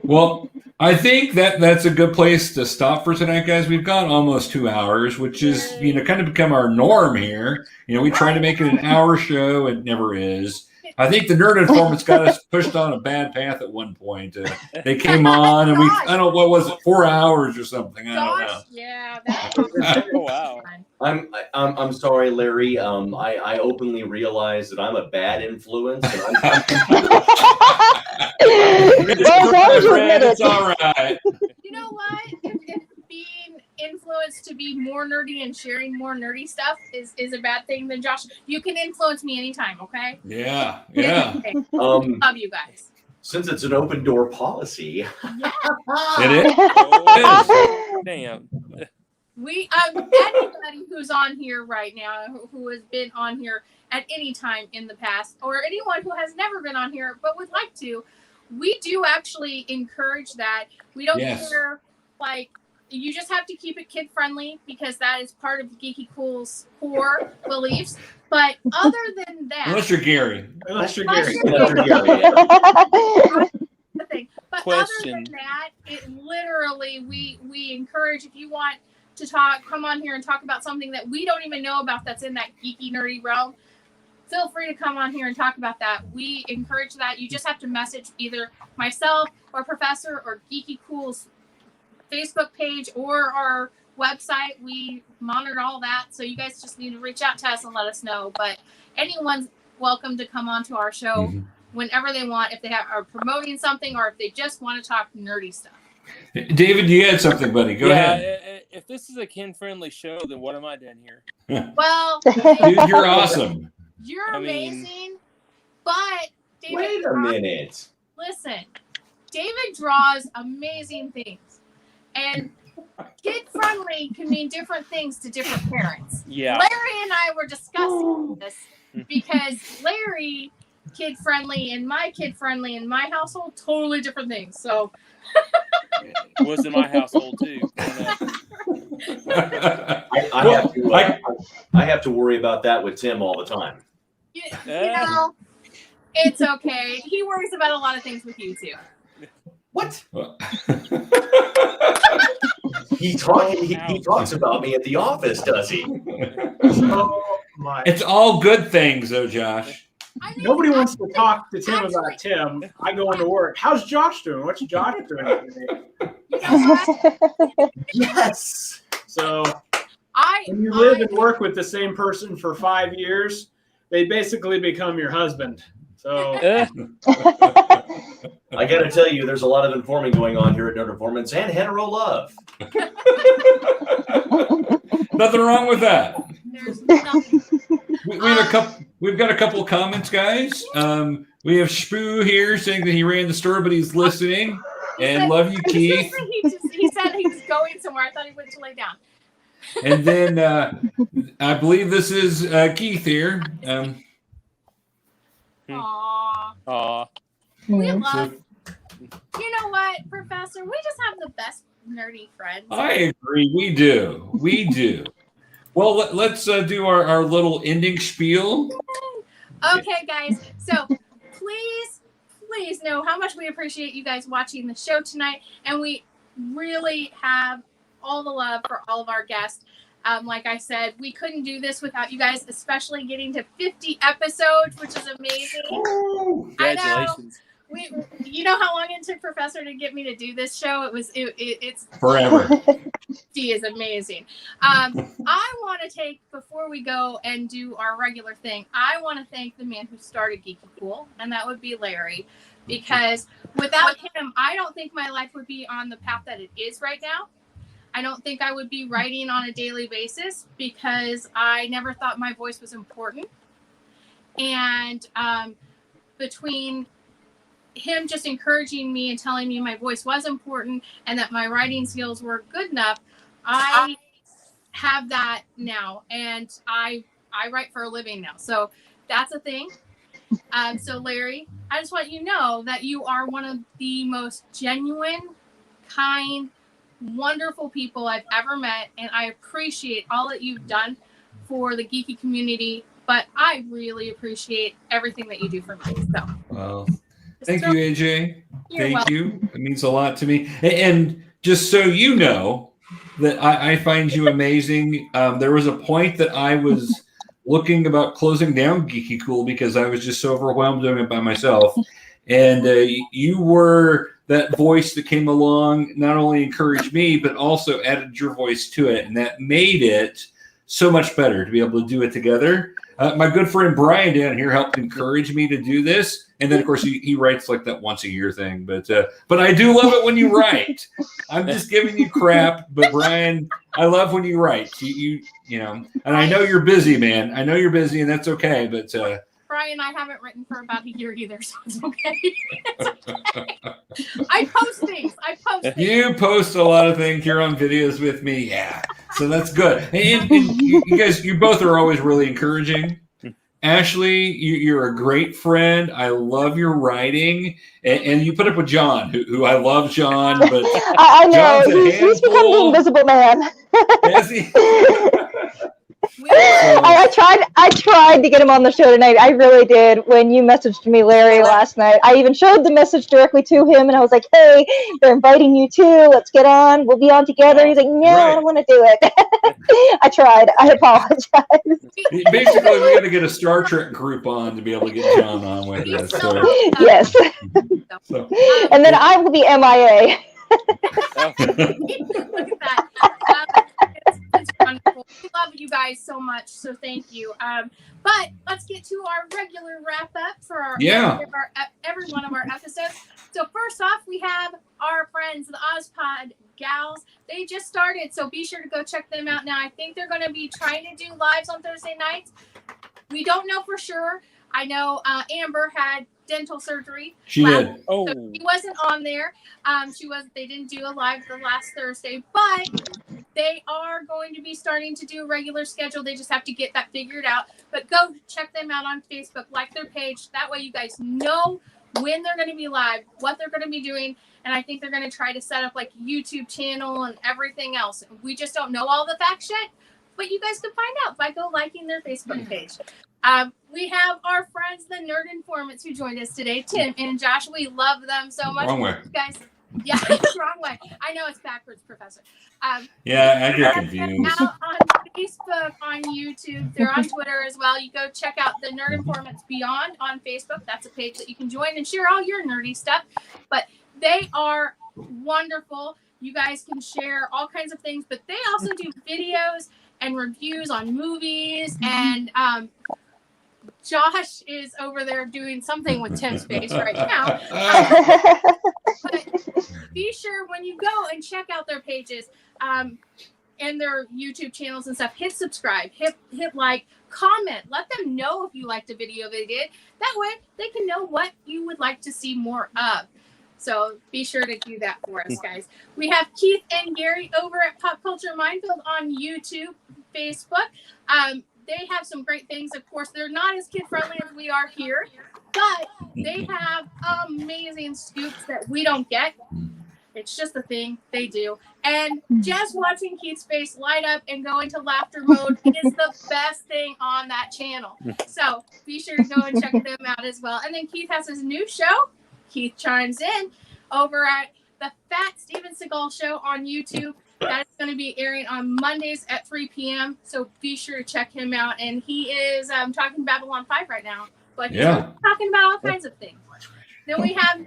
Well, I think that's a good place to stop for tonight, guys. We've gone almost 2 hours, which is, kind of become our norm here. We try to make it an hour show. It never is. I think the Nerd Informants got us pushed on a bad path at one point. They came on and what was it, 4 hours or something? I don't know. Yeah. Oh, wow. I'm sorry, Larry. I openly realize that I'm a bad influence. And Well, as long as you admit it. It's all right. You know what? If being influenced to be more nerdy and sharing more nerdy stuff is a bad thing, then Josh, you can influence me anytime, okay? Yeah. Okay. Love you guys. Since it's an open door policy. Yeah. It is. Oh, damn. We anybody who's on here right now who has been on here at any time in the past, or anyone who has never been on here but would like to, we do actually encourage that. We don't care, like, you just have to keep it kid friendly because that is part of Geeky Kool's core beliefs. But other than that, Unless you're Gary. But Question. other than that, it literally we encourage, if you want to talk, come on here and talk about something that we don't even know about that's in that geeky nerdy realm. Feel free to come on here and talk about that. We encourage that. You just have to message either myself or Professor or Geeky Kool's Facebook page or our website. We monitor all that, so you guys just need to reach out to us and let us know. But anyone's welcome to come onto our show whenever they want, if they are promoting something or if they just want to talk nerdy stuff. David, you had something, buddy. Go ahead. If this is a kid-friendly show, then what am I doing here? Well, dude, you're awesome. You're amazing, but David, wait a minute. Listen, David draws amazing things, and kid-friendly can mean different things to different parents. Yeah. Larry and I were discussing this because Larry kid-friendly and my kid-friendly in my household, totally different things. So was in my household too. I have to worry about that with Tim all the time. You know, it's okay. He worries about a lot of things with you too. What? He talks about me at the office, does he? Oh my! It's all good things, though, Josh. Nobody wants to talk to Tim about Tim. I go into work. How's Josh doing? What's Josh doing today? Yes. So when you live and work with the same person for 5 years, they basically become your husband. So I got to tell you, there's a lot of informing going on here at Nerd Informants and hetero love. Nothing wrong with that. There's nothing. We've got a couple of comments, guys. We have Spoo here saying that he ran the store, but he's listening. And love you, Keith. He said he was going somewhere. I thought he went to lay down. And then I believe this is Keith here. Aww. We love. You know what, Professor? We just have the best nerdy friends. I agree. We do. We do. Well, let's do our little ending spiel. Okay, guys. So please know how much we appreciate you guys watching the show tonight. And we really have all the love for all of our guests. Like I said, we couldn't do this without you guys, especially getting to 50 episodes, which is amazing. Congratulations. You know how long it took Professor to get me to do this show? It's forever. She is amazing. I want to take, before we go and do our regular thing, I want to thank the man who started Geeky Kool, and that would be Larry, because without him, I don't think my life would be on the path that it is right now. I don't think I would be writing on a daily basis because I never thought my voice was important. And between him just encouraging me and telling me my voice was important and that my writing skills were good enough, I have that now, and I write for a living now. So that's a thing. So Larry, I just want you to know that you are one of the most genuine, kind, wonderful people I've ever met, and I appreciate all that you've done for the geeky community, but I really appreciate everything that you do for me. So well, thank you, AJ. You're Thank welcome. you. It means a lot to me. And just so you know that I find you amazing. There was a point that I was looking about closing down Geeky Kool because I was just so overwhelmed doing it by myself. And you were that voice that came along, not only encouraged me, but also added your voice to it. And that made it so much better to be able to do it together. My good friend Brian down here helped encourage me to do this. And then, of course, he writes like that once a year thing. But I do love it when you write. I'm just giving you crap. But, Brian, I love when you write. You know, and I know you're busy, man. I know you're busy, and that's okay. But Brian, I haven't written for about a year either, so it's okay. It's okay. I post things. You post a lot of things. You're on videos with me. Yeah. So that's good. And you guys, you both are always really encouraging. Ashley, you're a great friend. I love your writing. And you put up with John, who I love John. But I know. He's become the invisible man. Has he? I tried to get him on the show tonight. I really did. When you messaged me, Larry, last night, I even showed the message directly to him, and I was like, "Hey, they're inviting you too. Let's get on. We'll be on together." He's like, "No, I don't want to do it." I tried. I apologize. Basically, we got to get a Star Trek group on to be able to get John on with us. So. Yes. So. And then I will be MIA. Look at that. It's wonderful. We love you guys so much, so thank you. But let's get to our regular wrap up for every one of our episodes. So first off, we have our friends, the Ozpod gals. They just started, so be sure to go check them out now. I think they're going to be trying to do lives on Thursday nights. We don't know for sure. I know Amber had dental surgery. She did. So she wasn't on there. They didn't do a live the last Thursday, but they are going to be starting to do a regular schedule. They just have to get that figured out. But go check them out on Facebook, like their page. That way you guys know when they're going to be live, what they're going to be doing. And I think they're going to try to set up like a YouTube channel and everything else. We just don't know all the facts yet, but you guys can find out by go liking their Facebook page. We have our friends, the Nerd Informants, who joined us today, Tim and Josh. We love them so much. Wrong way. You guys, yeah, it's wrong way. I know it's backwards, Professor. Yeah, I get confused. Out on Facebook, on YouTube, they're on Twitter as well. You go check out the Nerd Informants Beyond on Facebook. That's a page that you can join and share all your nerdy stuff. But they are wonderful. You guys can share all kinds of things, but they also do videos and reviews on movies. And Josh is over there doing something with Tim's face right now. But be sure when you go and check out their pages and their YouTube channels and stuff, hit subscribe, hit like, comment, let them know if you liked the video they did. That way they can know what you would like to see more of. So be sure to do that for us, guys. We have Keith and Gary over at Pop Culture Minefield on YouTube, Facebook. They have some great things. Of course, they're not as kid-friendly as we are here, but they have amazing scoops that we don't get. It's just a thing they do. And just watching Keith's face light up and go into laughter mode is the best thing on that channel. So be sure to go and check them out as well. And then Keith has his new show, Keith Chimes In, over at the Fat Steven Seagal Show on YouTube. That's going to be airing on Mondays at 3 p.m. So be sure to check him out. And he is talking Babylon 5 right now. But he's talking about all kinds of things. Then we have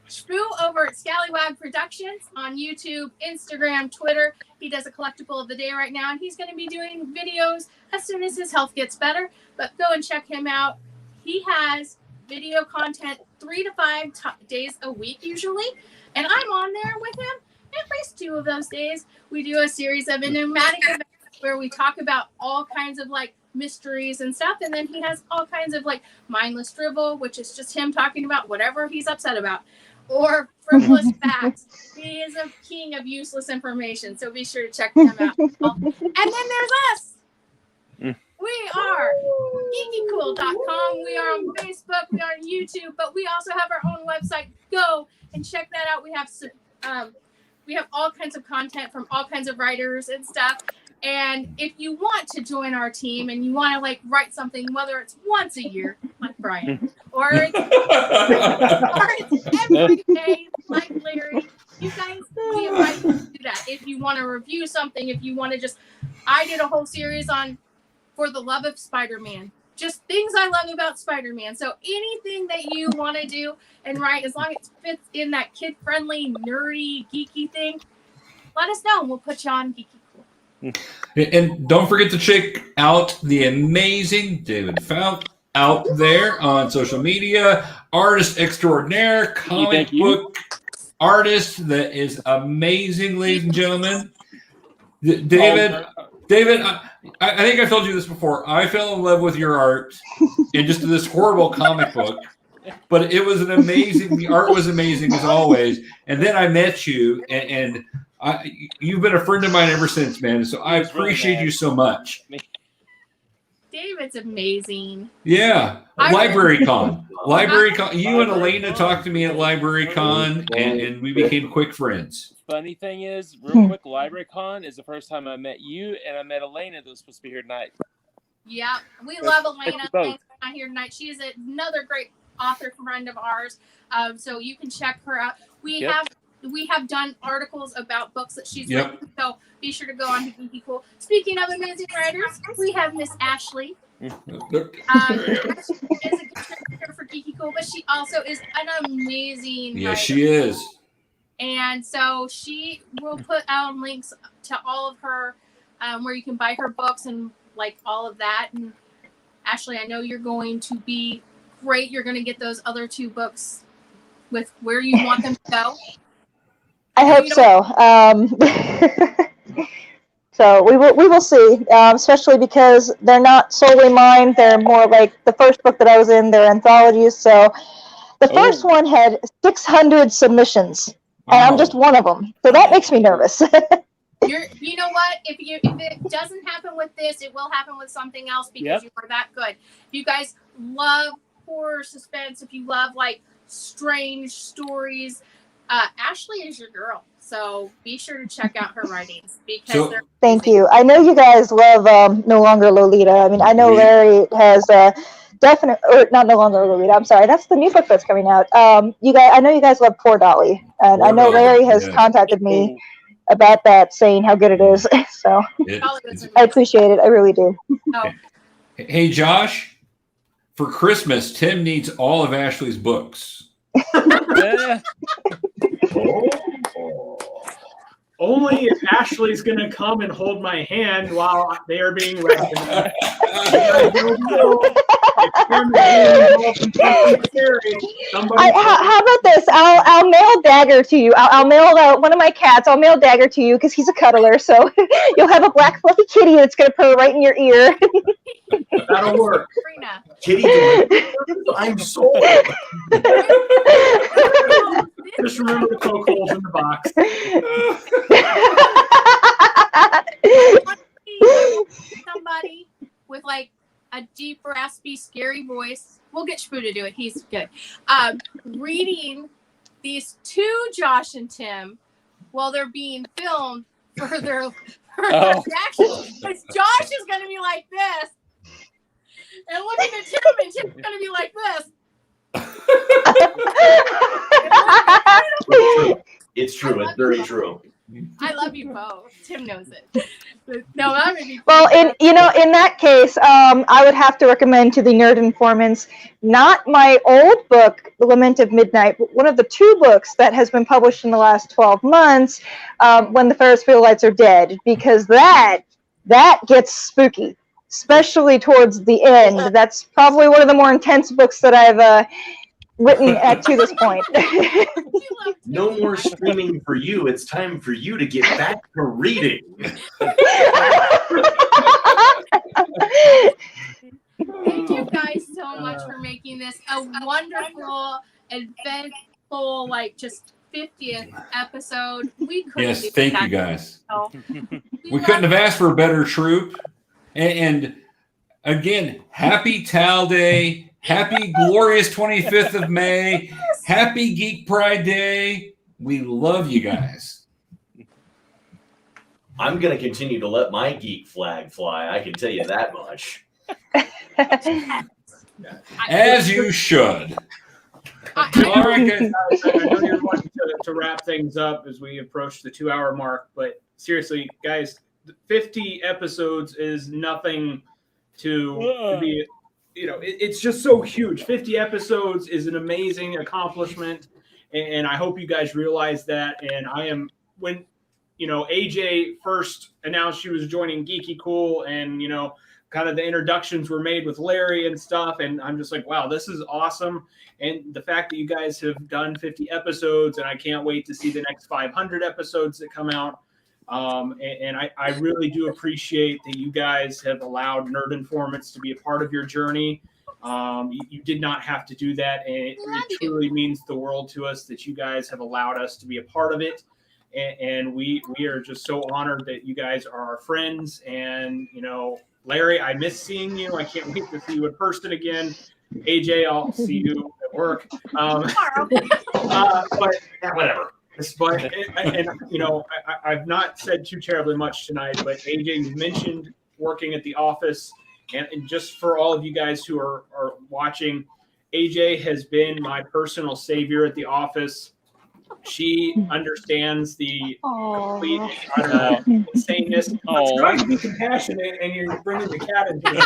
Spoo over at Scallywag Productions on YouTube, Instagram, Twitter. He does a collectible of the day right now. And he's going to be doing videos as soon as his health gets better. But go and check him out. He has video content 3 to 5 days a week usually, and I'm on there with him at least 2 of those days. We do a series of enigmatic events where we talk about all kinds of like mysteries and stuff, and then he has all kinds of like mindless drivel, which is just him talking about whatever he's upset about, or frivolous facts. He is a king of useless information, so be sure to check him out. And then there's us. We are GeekyKOOL.com. We are on Facebook. We are on YouTube, but we also have our own website. Go and check that out. We have all kinds of content from all kinds of writers and stuff. And if you want to join our team and you want to like write something, whether it's once a year, like Brian, or it's every day, like Larry, you guys, we invite you to do that. If you want to review something, if you want to I did a whole series on For the Love of Spider-Man. Just things I love about Spider-Man. So anything that you want to do and write, as long as it fits in that kid-friendly, nerdy, geeky thing, let us know and we'll put you on Geeky Kool. And don't forget to check out the amazing David Fount out there on social media. Artist extraordinaire, comic book artist that is amazing, ladies and gentlemen. David, I think I told you this before. I fell in love with your art in just this horrible comic book, but it was the art was amazing as always. And then I met you, and you've been a friend of mine ever since, man. So I appreciate you so much. David's amazing. Yeah, Library Con. You and Elena talked to me at Library Con, and we became quick friends. Funny thing is, real quick, Library Con is the first time I met you, and I met Elena that was supposed to be here tonight. Yeah, we love Elena. Thanks for not here tonight. She is another great author friend of ours. So you can check her out. We have done articles about books that she's written. So be sure to go on to Geeky Kool. Speaking of amazing writers, we have Miss Ashley. She is a contributor for Geeky Kool, but she also is an amazing writer. Yes, she is. And so she will put out links to all of her, where you can buy her books and like all of that. And Ashley, I know you're going to be great. You're going to get those other 2 books with where you want them to go. I hope so. So we will see, especially because they're not solely mine. They're more like the first book that I was in. They're anthologies. So the first one had 600 submissions. And I'm just one of them. So that makes me nervous. You know what? If it doesn't happen with this, it will happen with something else because you are that good. If you guys love horror suspense, if you love like strange stories, Ashley is your girl. So be sure to check out her writings because they're Thank you. I know you guys love No Longer Lolita. I mean, I know Larry has not No Longer Lolita. I'm sorry, that's the new book that's coming out. You guys, I know you guys love Poor Dolly, and I know Larry has contacted me about that, saying how good it is. So I appreciate it. I really do. Hey, Josh, for Christmas, Tim needs all of Ashley's books. Only if Ashley's going to come and hold my hand while they are being read. How about this? I'll mail Dagger to you. I'll mail one of my cats. I'll mail Dagger to you because he's a cuddler. So you'll have a black fluffy kitty that's going to purr right in your ear. That'll work. Kitty, I'm sold. Just remember to poke holes in the box. Somebody with like a deep, raspy, scary voice. We'll get Shpoo to do it. He's good. Reading these 2 Josh and Tim while they're being filmed for their reactions. Because Josh is going to be like this. And looking at Tim, and Tim's going to be like this. It's true. It's very true. I love you both. Tim knows it. No, that would be well. In that case, I would have to recommend to the Nerd Informants not my old book, The Lament of Midnight, but one of the 2 books that has been published in the last 12 months, When the Ferris Wheel Lights Are Dead, because that gets spooky. especially towards the end. That's probably one of the more intense books that I've written to this point. No more streaming for you. It's time for you to get back to reading. Thank you guys so much for making this a wonderful, eventful, like just 50th episode. We couldn't. Yes, do thank that. you guys. So, We couldn't have asked for a better troop. And again, happy Tal Day. Happy glorious 25th of May. Happy Geek Pride Day. We love you guys. I'm going to continue to let my geek flag fly. I can tell you that much. As you should. All right, guys. I know you're wanting to wrap things up as we approach the 2-hour mark, but seriously, guys, 50 episodes is nothing to be. It's just so huge. 50 episodes is an amazing accomplishment, and I hope you guys realize that. And when AJ first announced she was joining Geeky Kool, and kind of the introductions were made with Larry and stuff, and I'm just like, wow, this is awesome. And the fact that you guys have done 50 episodes, and I can't wait to see the next 500 episodes that come out. And I really do appreciate that you guys have allowed Nerd Informants to be a part of your journey. You did not have to do that, and it truly means the world to us that you guys have allowed us to be a part of it. And we are just so honored that you guys are our friends. And Larry, I miss seeing you. I can't wait to see you in person again. AJ, I'll see you at work. But whatever. But I've not said too terribly much tonight. But AJ, you mentioned working at the office, and just for all of you guys who are watching, AJ has been my personal savior at the office. She understands the complete insaneness. I'm trying to be compassionate, and you're bringing the cat into it.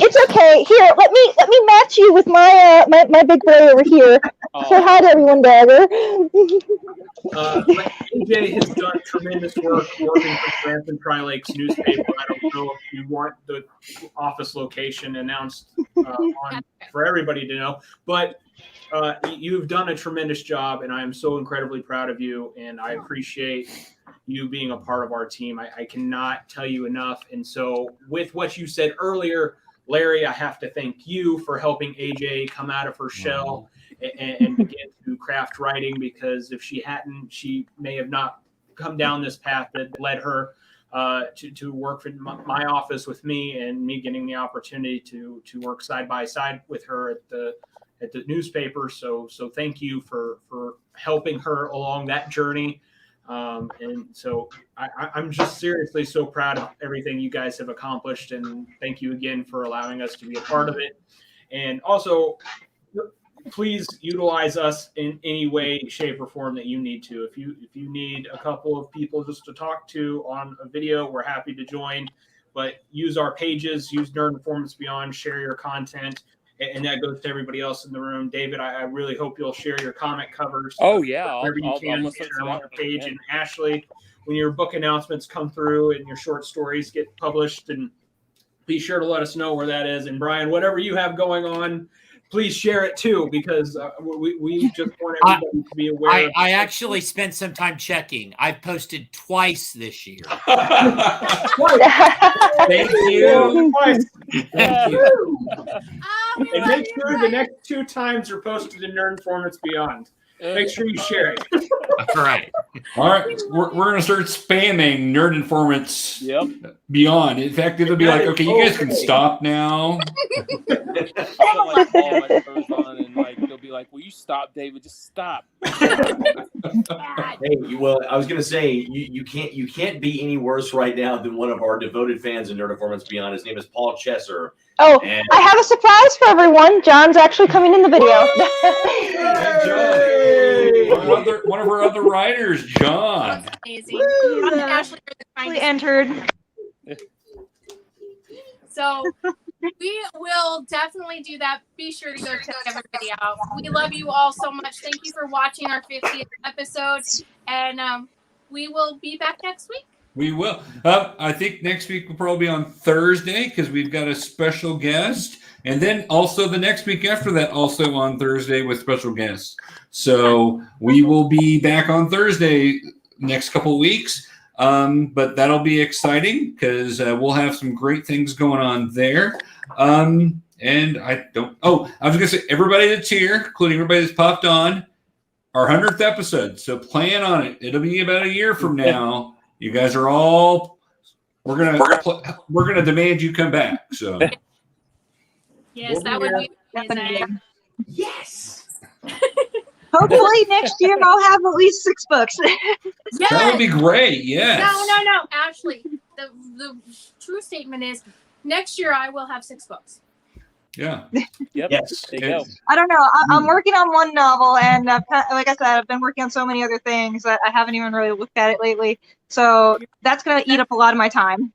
It's okay. Here, let me match you with my my big boy over here. Say hi to everyone, Dagger. AJ has done tremendous work working for Grantham Tri-Lakes newspaper. I don't know if you want the office location announced for everybody to know, but you've done a tremendous job, and I am so incredibly proud of you, and I appreciate you being a part of our team. I cannot tell you enough. And so with what you said earlier, Larry, I have to thank you for helping AJ come out of her shell and begin to craft writing, because if she hadn't, she may have not come down this path that led her to work for my office with me, and me getting the opportunity to work side by side with her at the newspaper. So thank you for helping her along that journey. And so I'm just seriously so proud of everything you guys have accomplished, and thank you again for allowing us to be a part of it. And also, please utilize us in any way, shape, or form that you need to. If you need a couple of people just to talk to on a video, we're happy to join. But use our pages, use Nerd Informants Beyond, share your content. And that goes to everybody else in the room. David, I really hope you'll share your comic covers. Oh, yeah. Wherever you can, share them on your page. And Ashley, when your book announcements come through and your short stories get published, and be sure to let us know where that is. And Brian, whatever you have going on, please share it too, because we just want everybody to be aware. I actually spent some time checking. I've posted twice this year. Thank you. Thank you. And make sure the next 2 times are posted in Nerd Informants Beyond. Make sure you share it. That's right. All right, we're going to start spamming Nerd Informants Beyond. In fact, it'll be like, okay, you guys can stop now. They'll be like, will you stop, David? Just stop. Hey, well, I was going to say, you can't be any worse right now than one of our devoted fans in Nerd Informants Beyond. His name is Paul Chesser. Oh, I have a surprise for everyone. John's actually coming in the video. One of our other writers, John. That's amazing. Ashley entered. So we will definitely do that. Be sure to go check everybody out. We love you all so much. Thank you for watching our 50th episode, and we will be back next week. We will. I think next week will probably be on Thursday because we've got a special guest. And then also the next week after that, also on Thursday with special guests. So we will be back on Thursday next couple of weeks. But that'll be exciting because we'll have some great things going on there. And I was going to say, everybody that's here, including everybody that's popped on, our 100th episode. So plan on it. It'll be about a year from now. You guys are all, we're gonna demand you come back. So yes, that would be amazing. Yes. Hopefully next year I'll have at least 6 books. Yes. That would be great. Yes. No. Ashley, the true statement is next year I will have 6 books. Yeah. Yep. Yes. There you go. I don't know. I'm working on one novel, and like I said, I've been working on so many other things that I haven't even really looked at it lately. So that's going to eat up a lot of my time.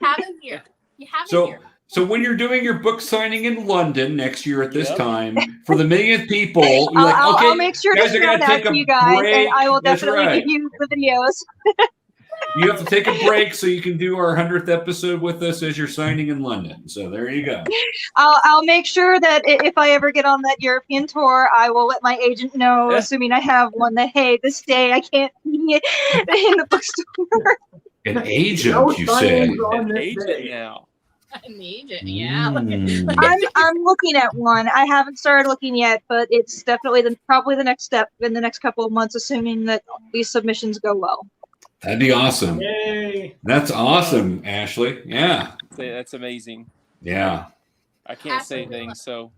Have it here. You have it here. So when you're doing your book signing in London next year at this time for the millionth people, you're like, okay, I'll make sure to guys are share gonna that take to a you guys, break. and I will That's definitely right. give you the videos. You have to take a break so you can do our 100th episode with us as you're signing in London. So there you go. I'll make sure that if I ever get on that European tour, I will let my agent know, assuming I have one, that hey, this day I can't be in the bookstore. An agent, you say? An agent now. An agent, yeah. I'm looking at one. I haven't started looking yet, but it's definitely probably the next step in the next couple of months, assuming that these submissions go well. That'd be awesome. Yay. That's awesome, Ashley. Yeah. That's amazing. Yeah. I can't say things, so.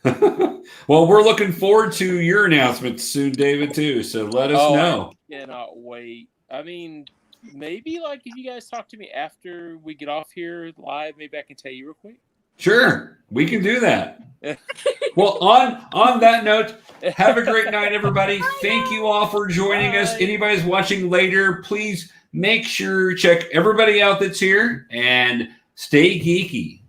Well, we're looking forward to your announcements soon, David, too. So let us know. I cannot wait. I mean, maybe like if you guys talk to me after we get off here live, maybe I can tell you real quick. Sure, we can do that. Well, on that note, have a great night, everybody. Thank you all for joining us. Anybody's watching later, please make sure check everybody out that's here and stay geeky.